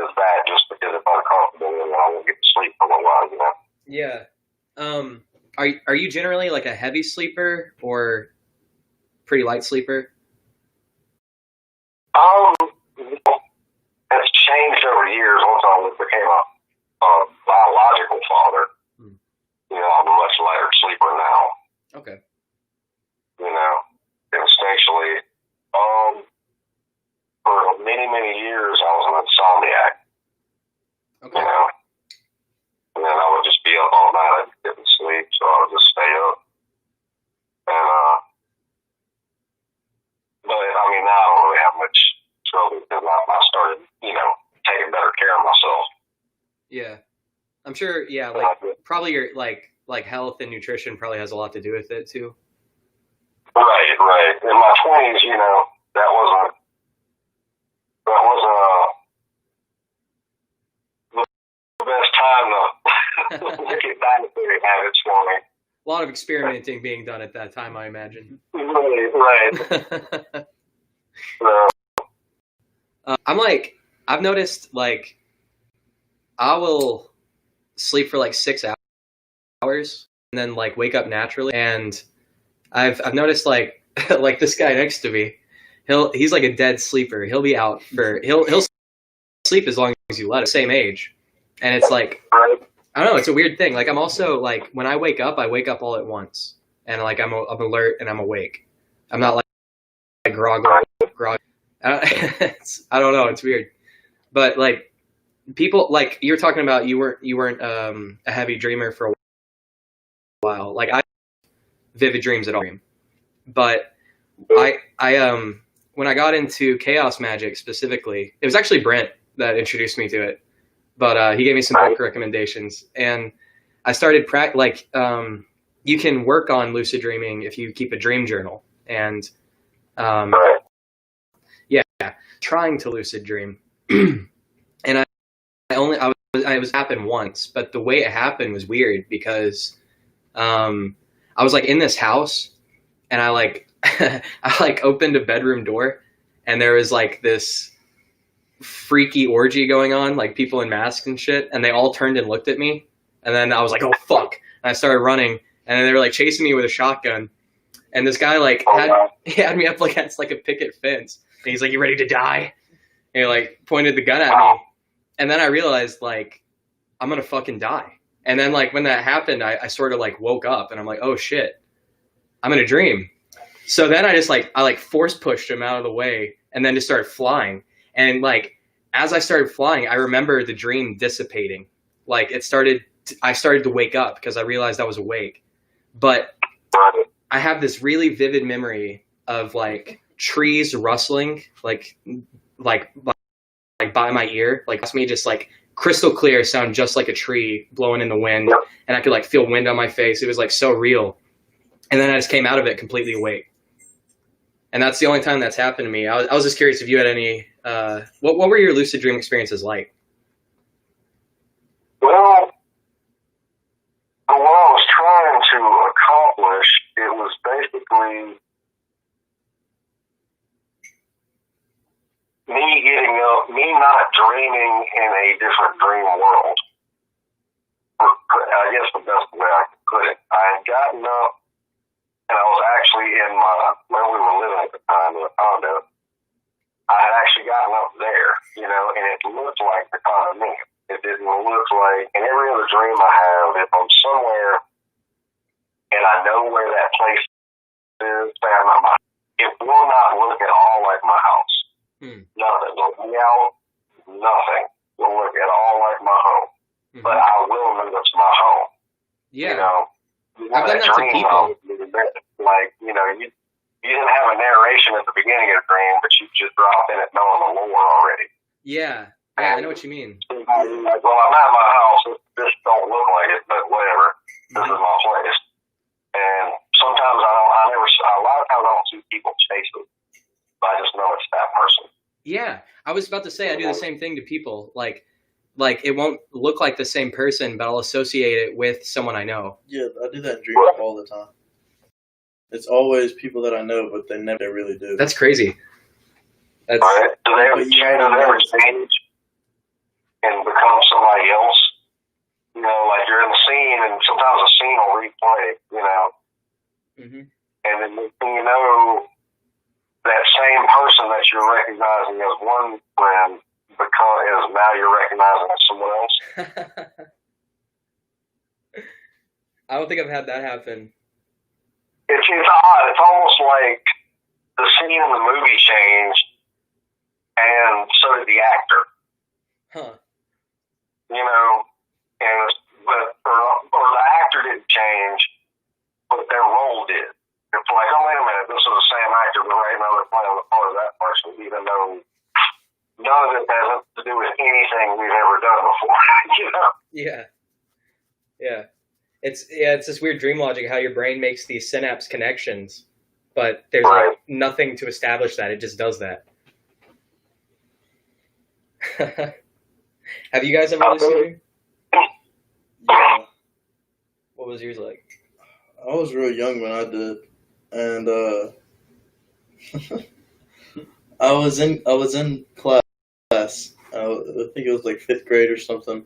is that just because it's uncomfortable and I won't get to sleep for a while, Yeah. Are you generally like a heavy sleeper or pretty light sleeper? It's changed over years. Once I became a biological father, I'm a much lighter sleeper now. Okay. Instinctually, for many, many years, I was an insomniac. Okay. And then I would just be up all night and didn't sleep, so I would just stay I'm sure. Yeah, like probably your like health and nutrition probably has a lot to do with it too. Right. In my 20s, that wasn't the best time to look at dietary habits for me. A lot of experimenting being done at that time, I imagine. Right. I've noticed, like, I will sleep for like 6 hours and then like wake up naturally. And I've noticed like like this guy next to me, he's like a dead sleeper. He'll be out for he'll sleep as long as you let him. Same age, and it's like I don't know. It's a weird thing. Like I'm also like when I wake up all at once, and like I'm alert and I'm awake. I'm not like grog. I don't know. It's weird, but like people like you were talking about, you weren't a heavy dreamer for a while. Like I vivid dreams at all, but I when I got into chaos magic specifically, it was actually Brent that introduced me to it. But he gave me some book recommendations, and I started you can work on lucid dreaming if you keep a dream journal, and trying to lucid dream, and I was happened once, but the way it happened was weird because I was like in this house, and I opened a bedroom door, and there was like this freaky orgy going on, like people in masks and shit, and they all turned and looked at me, and then I was like, oh fuck, and I started running, and then they were like chasing me with a shotgun, and this guy like had me up against like a picket fence, and he's like, you ready to die? And he like pointed the gun at me, and then I realized like I'm gonna fucking die. And then like when that happened, I sort of like woke up, and I'm like, oh shit, I'm in a dream. So then I just I force pushed him out of the way, and then just started flying. And like as I started flying, I remember the dream dissipating. Like I started to wake up because I realized I was awake. But I have this really vivid memory of like trees rustling, like by my ear, like me just like crystal clear, sound just like a tree blowing in the wind, and I could like feel wind on my face. It was like so real. And then I just came out of it completely awake. And that's the only time that's happened to me. I was just curious if you had any, what were your lucid dream experiences like? Well, what I was trying to accomplish, it was basically me not dreaming in a different dream world. I guess the best way I could put it. I had gotten up, and I was actually where we were living at the time, in the condo. I had actually gotten up there, and it looked like the condominium. It didn't look like, in every other dream I have, if I'm somewhere and I know where that place is, it will not look at all like my house. Nothing. The layout, nothing will look at all like my home. Mm-hmm. But I will know it's my home. Yeah. I've done that to people. Like, you didn't have a narration at the beginning of the dream, but you just drop in it knowing the lore already. Yeah. Yeah, I know what you mean. Like, well, I'm at my house. This don't look like it, but whatever. This is my place. And sometimes a lot of times I don't see people's faces, but I just know it's that person. Yeah. I was about to say, I do the same thing to people. Like it won't look like the same person, but I'll associate it with someone I know. Yeah, I do that in dreams all the time. It's always people that I know, but they never really do. That's crazy. Do they ever change and become somebody else? Like you're in the scene, and sometimes the scene will replay, Mm-hmm. And then that same person that you're recognizing as one friend is now you're recognizing as someone else. I don't think I've had that happen. It's odd. It's almost like the scene in the movie changed, and so did the actor. Huh. Or the actor didn't change, but their role did. It's like, oh, wait a minute, this is the same actor, but right now they're playing the part of that person, even though none of it has to do with anything we've ever done before. Yeah. Yeah. It's this weird dream logic how your brain makes these synapse connections, but there's like nothing to establish that. It just does that. Have you guys ever lucid dreamed? Yeah. What was yours like? I was real young when I did, and I was in class. I think it was like 5th grade or something.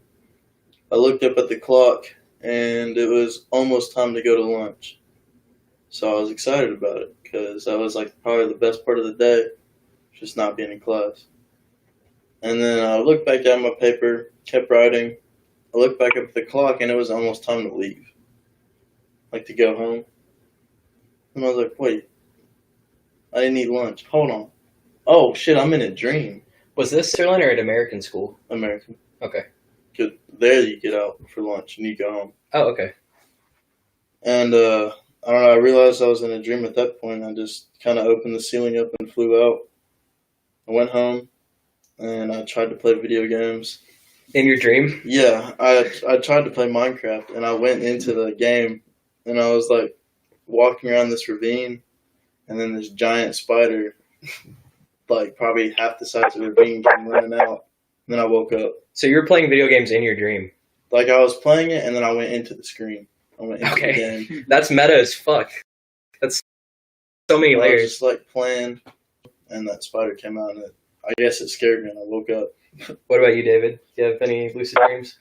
I looked up at the clock, and it was almost time to go to lunch. So I was excited about it because that was like probably the best part of the day, just not being in class. And then I looked back at my paper, kept writing. I looked back up at the clock, and it was almost time to leave, like to go home. And I was like, wait, I didn't eat lunch. Hold on. Oh, shit, I'm in a dream. Was this Sterling or at American school? American. Okay. Good. There you get out for lunch, and you go home. Oh, okay. And I don't know, I realized I was in a dream at that point. I just kind of opened the ceiling up and flew out. I went home, and I tried to play video games. In your dream? Yeah, I tried to play Minecraft, and I went into the game, and I was like walking around this ravine, and then this giant spider, like probably half the size of the ravine, came running out. And then I woke up. So you were playing video games in your dream? Like I was playing it, and then I went into the screen. I went into the game. That's meta as fuck. That's so many I layers. was just like playing, and that spider came out, and I guess it scared me, and I woke up. What about you, David? Do you have any lucid dreams?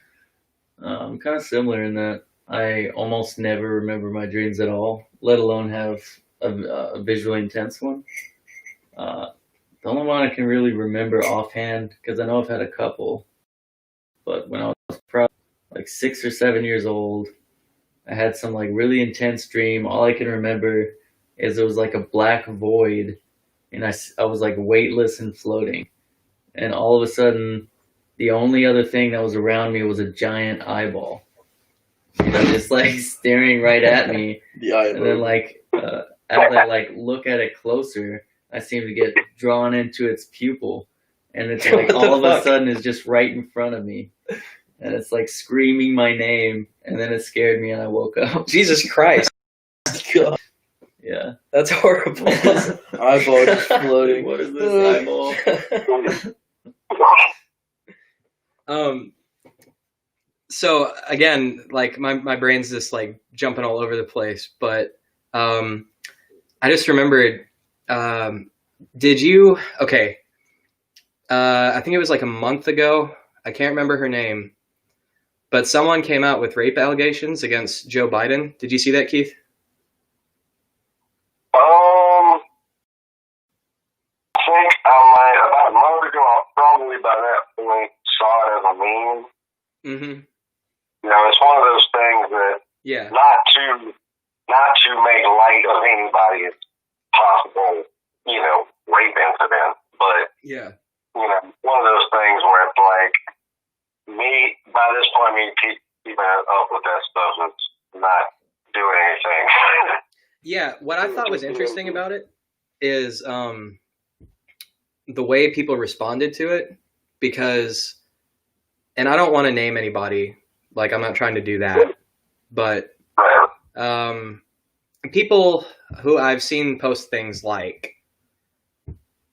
I'm kind of similar in that I almost never remember my dreams at all, let alone have a visually intense one. The only one I can really remember offhand, because I know I've had a couple, but when I was probably like 6 or 7 years old, I had some like really intense dream. All I can remember is it was like a black void, and I was like weightless and floating. And all of a sudden, the only other thing that was around me was a giant eyeball. Just like staring right at me. The eyeball. And then like, as I like look at it closer, I seem to get drawn into its pupil. And it's like all of a sudden it's just right in front of me. And it's like screaming my name. And then it scared me and I woke up. Jesus Christ. God. Yeah. That's horrible. Eyeball just floating. What is this eyeball? So again, like my brain's just like jumping all over the place, but I just remembered, did you, okay, I think it was like a month ago, I can't remember her name, but someone came out with rape allegations against Joe Biden. Did you see that, Keith? I think I might, about a month ago, I probably by that point saw it as a meme. Mm-hmm. You know, it's one of those things that Yeah. not to make light of anybody's possible, you know, rape incident, but Yeah. you know, one of those things where it's like by this point, me keeping up with that stuff is not doing anything. Yeah. What I thought was interesting about it is the way people responded to it, because, and I don't want to name anybody, like I'm not trying to do that, but people who I've seen post things like,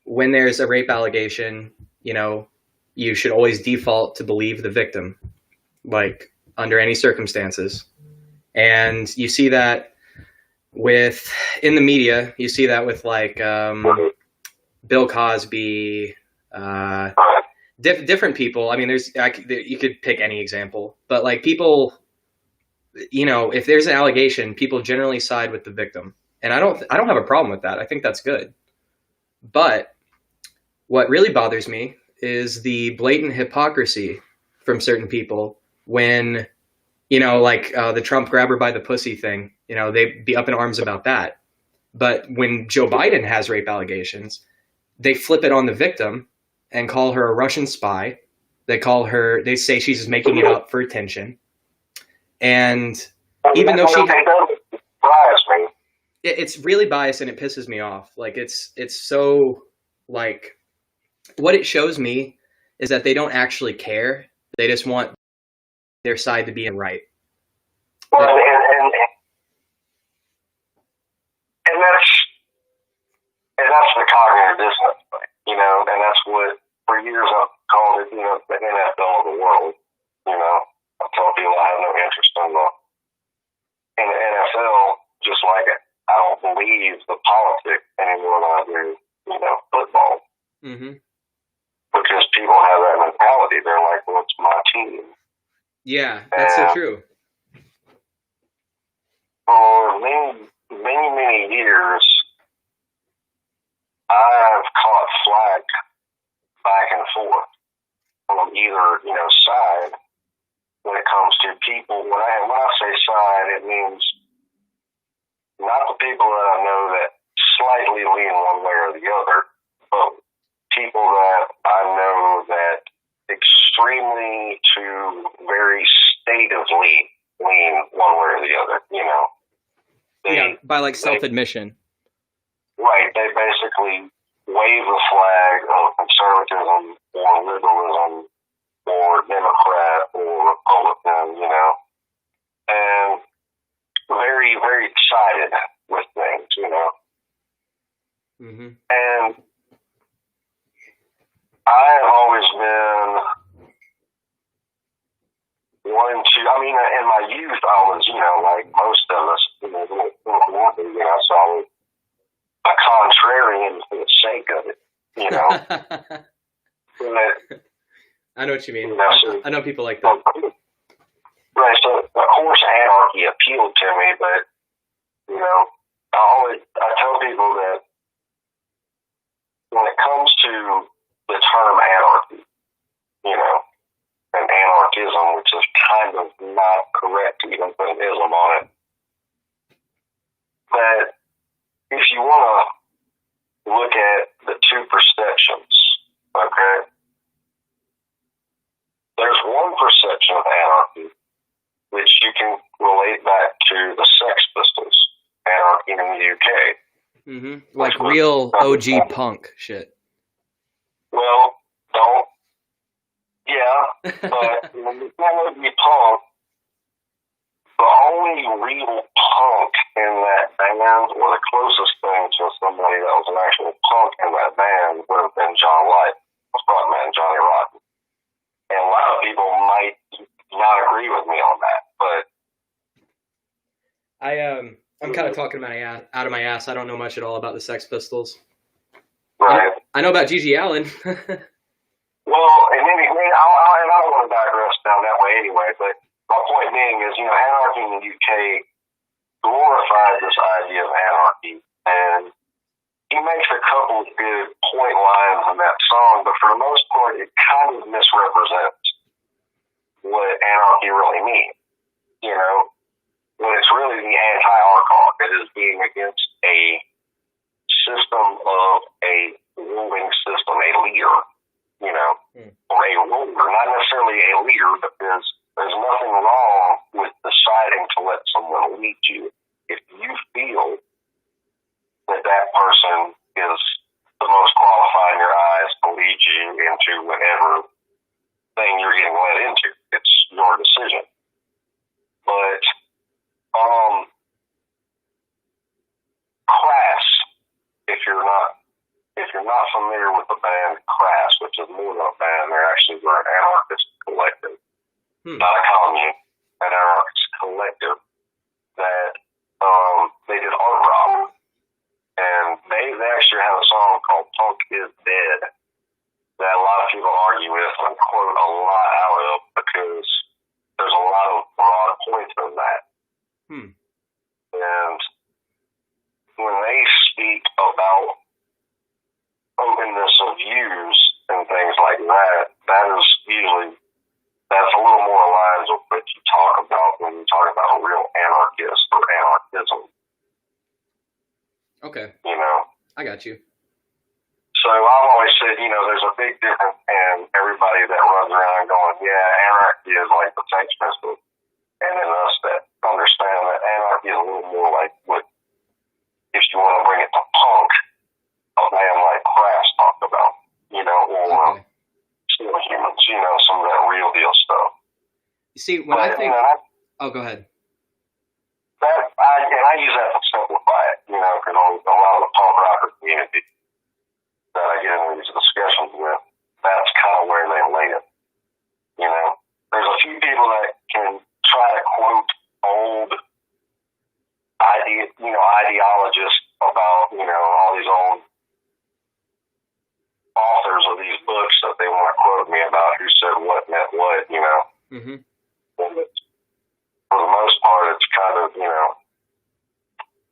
when there's a rape allegation, you know, you should always default to believe the victim, like under any circumstances. And you see that in the media, you see that with like Bill Cosby, different people. I mean, you could pick any example, but like people, you know, if there's an allegation, people generally side with the victim, and I don't have a problem with that. I think that's good. But what really bothers me is the blatant hypocrisy from certain people when, you know, like the Trump grab her by the pussy thing, you know, they'd be up in arms about that. But when Joe Biden has rape allegations, they flip it on the victim and call her a Russian spy. They say she's making it up for attention. And even though it's really biased and it pisses me off. Like it's so, like, what it shows me is that they don't actually care. They just want their side to be right. Well, and that's the cognitive dissonance thing, you know, and that's what for years I've called it, you know, the NFL of the world. You know, I tell people I have no interest in the NFL, just like I don't believe the politics anymore than I do, you know, football. Mm-hmm. Because people have that mentality. They're like, well, it's my team. Yeah, that's so true. For many years, I've caught flack back and forth from either, you know, side when it comes to people. When I say side, it means not the people that I know that slightly lean one way or the other, but people that I know that extremely to very statively lean one way or the other, you know. By like self-admission. Right, they basically wave the flag of conservatism or liberalism or Democrat or Republican, you know, and very, very excited with things, you know. Mm-hmm. And I've always been one to, I mean, in my youth, I was, you know, like most of us, you know, I saw a contrarian for the sake of it, you know. But, I know what you mean. You know, so, I know people like that. Right, so of course anarchy appealed to me, but, you know, I tell people that when it comes to the term anarchy, you know, and anarchism, which is kind of not correct to even put an ism on it, that if you want to look at the two perceptions, okay, there's one perception of anarchy which you can relate back to the Sex Pistols, anarchy in the UK. Mm-hmm. Like real OG punk shit. Well, don't. Yeah, but when you can't be punk, the only real punk in that band, or the closest thing to somebody that was an actual punk in that band, would have been John White, the frontman Johnny Rotten. And a lot of people might not agree with me on that, but I'm kind of talking out of my ass. I don't know much at all about the Sex Pistols. right. I know about Gigi Allen. Well, and maybe I don't want to digress down that way anyway, but my point being is, you know, anarchy in the UK glorifies this idea of anarchy, and he makes a couple of good point lines in that song, but for the most part, it kind of misrepresents what anarchy really means. You know, when it's really the anti-archon, it is being against a system of a ruling system, a leader, you know, or a ruler, not necessarily a leader, but there's nothing wrong with deciding to let someone lead you if you feel that person is the most qualified in your eyes to lead you into whatever thing you're getting led into. It's your decision. But Crass, if you're not familiar with the band Crass, which is more than a band, they're an anarchist collective, not a commune, an anarchist collective that they did art rock. And they actually have a song called Punk is Dead that a lot of people argue with and quote a lot out of because there's a lot of broad points in that. And when they speak about openness of views and things like that, that's a little more aligned with what you talk about when you talk about a real anarchist or anarchism. Okay. You know? I got you. So I've always said, you know, there's a big difference in everybody that runs around going, yeah, anarchy is like the Sex Pistols, and then us that understand that anarchy is a little more like what, if you want to bring it to punk, a band like Crass talked about, you know, or Still Humans, you know, some of that real deal stuff. You see, when I think... You know, oh, go ahead. I use that to simplify it, you know, because a lot of the punk rocker community that I get into these discussions with, that's kind of where they lay it. You know, there's a few people that can try to quote old ideologists about, you know, all these old authors of these books that they want to quote me about who said what meant what, you know. Mm-hmm. And for the most part, it's kind of, you know,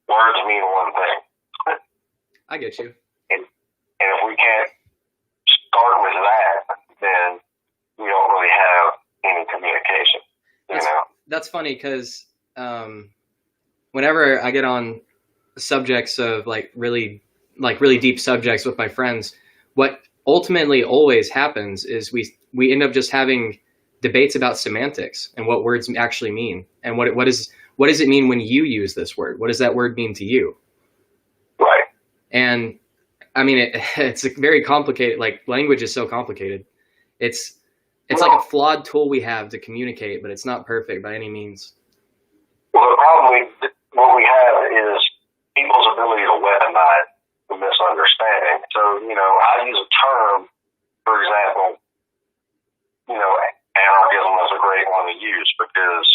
words mean one thing. I get you. And if we can't start with that, then we don't really have any communication, you know? That's funny because whenever I get on subjects of like really deep subjects with my friends, what ultimately always happens is we end up just having debates about semantics and what words actually mean, and what does it mean when you use this word? What does that word mean to you? Right. And I mean, it's a very complicated. Like, language is so complicated. It's like a flawed tool we have to communicate, but it's not perfect by any means. Well, the problem what we have is people's ability to weaponize the misunderstanding. So, you know, I use a term, for example, you know, anarchism is a great one to use because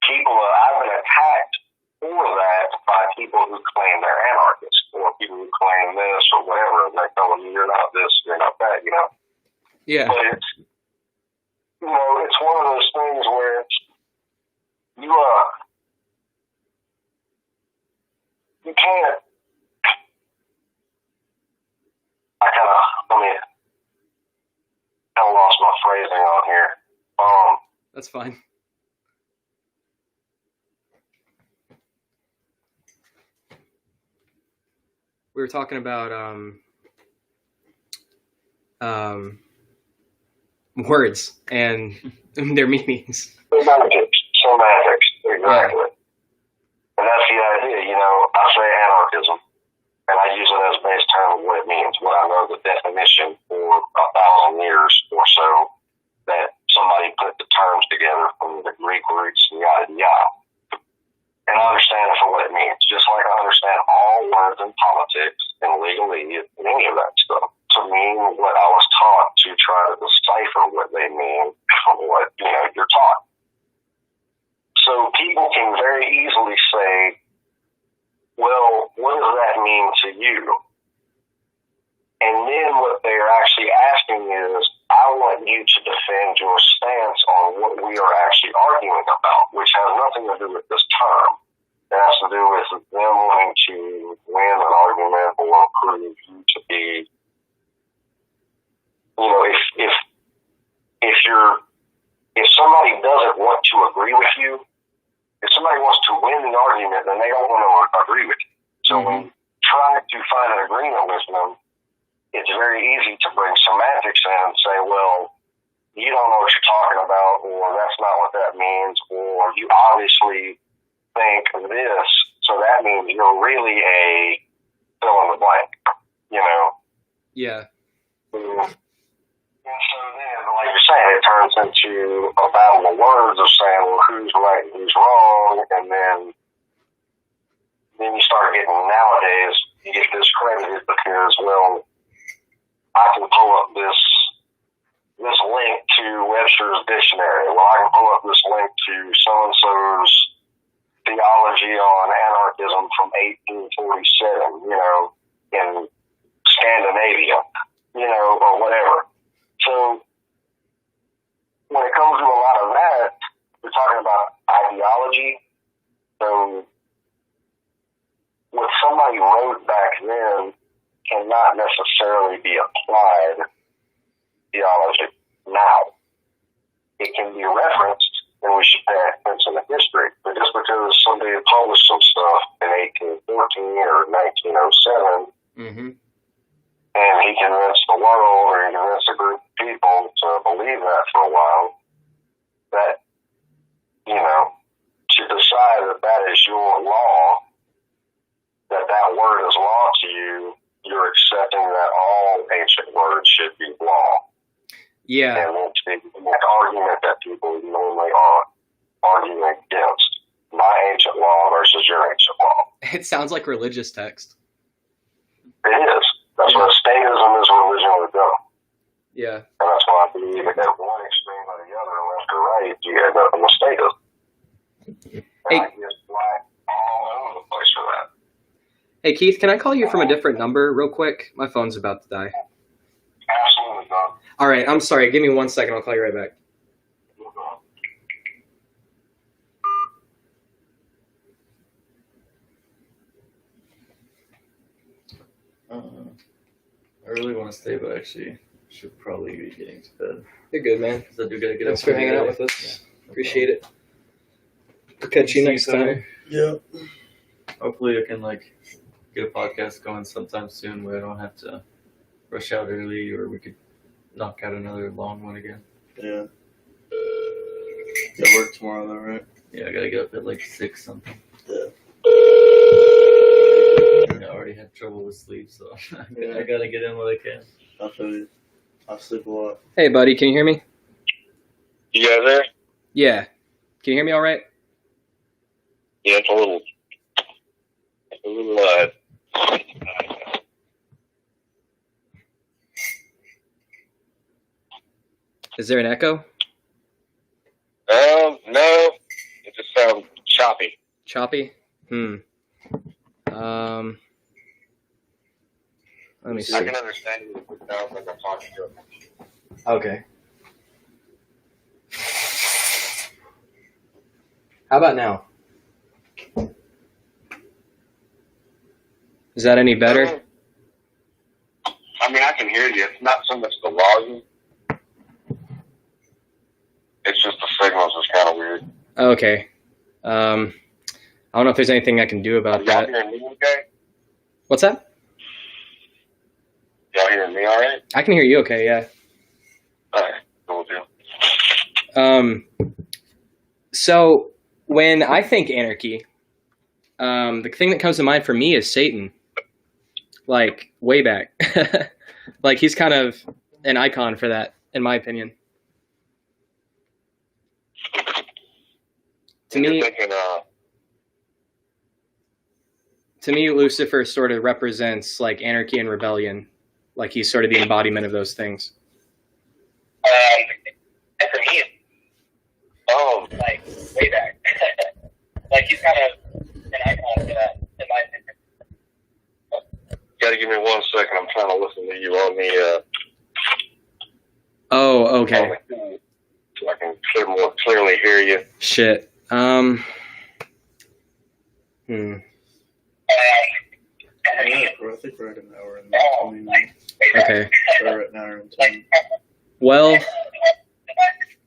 I've been attacked for that by people who claim they're anarchists or people who claim this or whatever, and they're telling me you're not this, you're not that, you know. Yeah. But it's, you know, it's one of those things where you can't. I kind of lost my phrasing on here. That's fine. We were talking about words and their meanings. Semantics, exactly. Yeah. And that's the idea, you know, I say anarchism, and I use it as a base term of what it means, what I know the definition for 1,000 years or so that somebody put the terms together from the Greek roots and yada yada. And I understand it for what it means, just like I understand all words in politics and legalese and any of that stuff to mean what I was taught to try to decipher what they mean from what, you know, you're taught. So people can very easily say, well, what does that mean to you? And then what they're actually asking is, I want you to defend your stance on what we are actually arguing about, which has nothing to do with this term. It has to do with them wanting to win an argument or prove you to be, you know, if somebody doesn't want to agree with you, if somebody wants to win the argument, then they don't want to agree with you. So when trying to find an agreement with them, it's very easy to bring semantics in and say, well, you don't know what you're talking about, or that's not what that means, or you obviously think this, so that means you're really a fill in the blank, you know? Yeah. And so then, like you're saying, it turns into a battle of words of saying, well, who's right and who's wrong, and then you start getting, nowadays, you get discredited because, well, I can pull up this link to Webster's dictionary. Well, I can pull up this link to so-and-so's theology on anarchism from 1847, you know, in Scandinavia, you know, or whatever. So when it comes to a lot of that, we're talking about ideology. So what somebody wrote back then cannot necessarily be applied theology now. It can be referenced, and we should pay attention to history. But just because somebody published some stuff in 1814 or 1907, and he convinced the world or he convinced a group of people to believe that for a while, that, you know, to decide that that is your law, that word is law to you, you're accepting that all ancient words should be law. Yeah. And it's an argument that people normally are arguing against. my ancient law versus your ancient law. It sounds like religious text. It is. That's where statism is a religion would go. Yeah. And that's why I believe at one extreme or the other, left or right, you end up in the statism. And Hey. I get black all over the place for that. Hey, Keith, can I call you from a different number real quick? My phone's about to die. Absolutely not. All right, I'm sorry. Give me 1 second. I'll call you right back. I really want to stay, but actually should probably be getting to bed. You're good, man. Because I do gotta get Thanks up for pretty hanging out early. with us. Yeah, Appreciate it. We'll catch you next time. Yeah. Hopefully I can get a podcast going sometime soon where I don't have to rush out early, or we could knock out another long one again. Yeah. Got work tomorrow though, right? Yeah, I gotta get up at 6 something. Yeah. I already had trouble with sleep, so I gotta get in what I can. I feel you. I sleep a lot. Hey, buddy, can you hear me? You guys there? Yeah. Can you hear me all right? Yeah, it's a little Is there an echo? no, it just sounds choppy. Choppy? Let me see. I can understand you if it sounds like I'm talking to him. Okay. How about now? Is that any better? I mean, I can hear you. It's not so much the volume. It's just the signals is kind of weird. Okay. I don't know if there's anything I can do about Y'all that. hearing me okay? What's that? Y'all hearing me all right? I can hear you okay, yeah. All right, cool deal. So when I think anarchy, the thing that comes to mind for me is Satan. Like, way back. Like, he's kind of an icon for that, in my opinion. To You're me, thinking, Lucifer sort of represents, like, anarchy and rebellion. Like, he's sort of the embodiment of those things. and for me, like, way back. Like, he's kind of an icon for that, in my opinion. Gotta give me 1 second. I'm trying to listen to you on the, Oh, okay. so I can more clearly hear you. Shit. I think we're at an hour and 20 minutes. Okay. We're at an hour and 10. Well,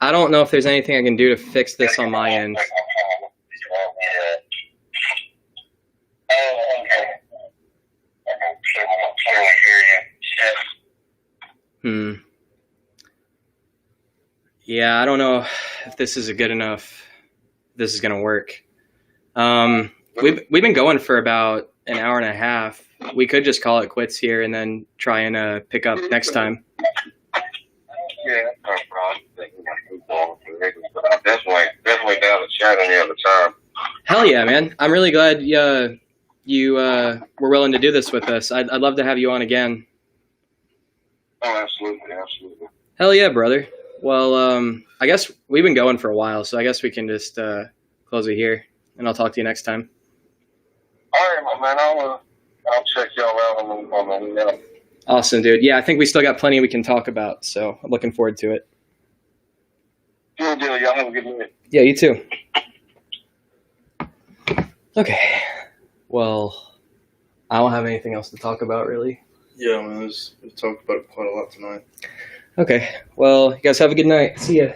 I don't know if there's anything I can do to fix this on my end. Yeah, I don't know if this is a good enough. This is gonna work. We've been going for about an hour and a half. We could just call it quits here and then try and pick up next time. Yeah, that's no problem. I'm definitely down to chat any other time. Hell yeah, man! I'm really glad you were willing to do this with us. I'd love to have you on again. Oh, absolutely. Hell yeah, brother. Well, I guess we've been going for a while, so I guess we can just close it here, and I'll talk to you next time. All right, my man. I'll check y'all out on the email. Awesome, dude. Yeah, I think we still got plenty we can talk about, so I'm looking forward to it. Good deal. Y'all have a good night. Yeah, you too. Okay. Well, I don't have anything else to talk about, really. Yeah, man, we've talked about it quite a lot tonight. Okay. Well, you guys have a good night. See ya.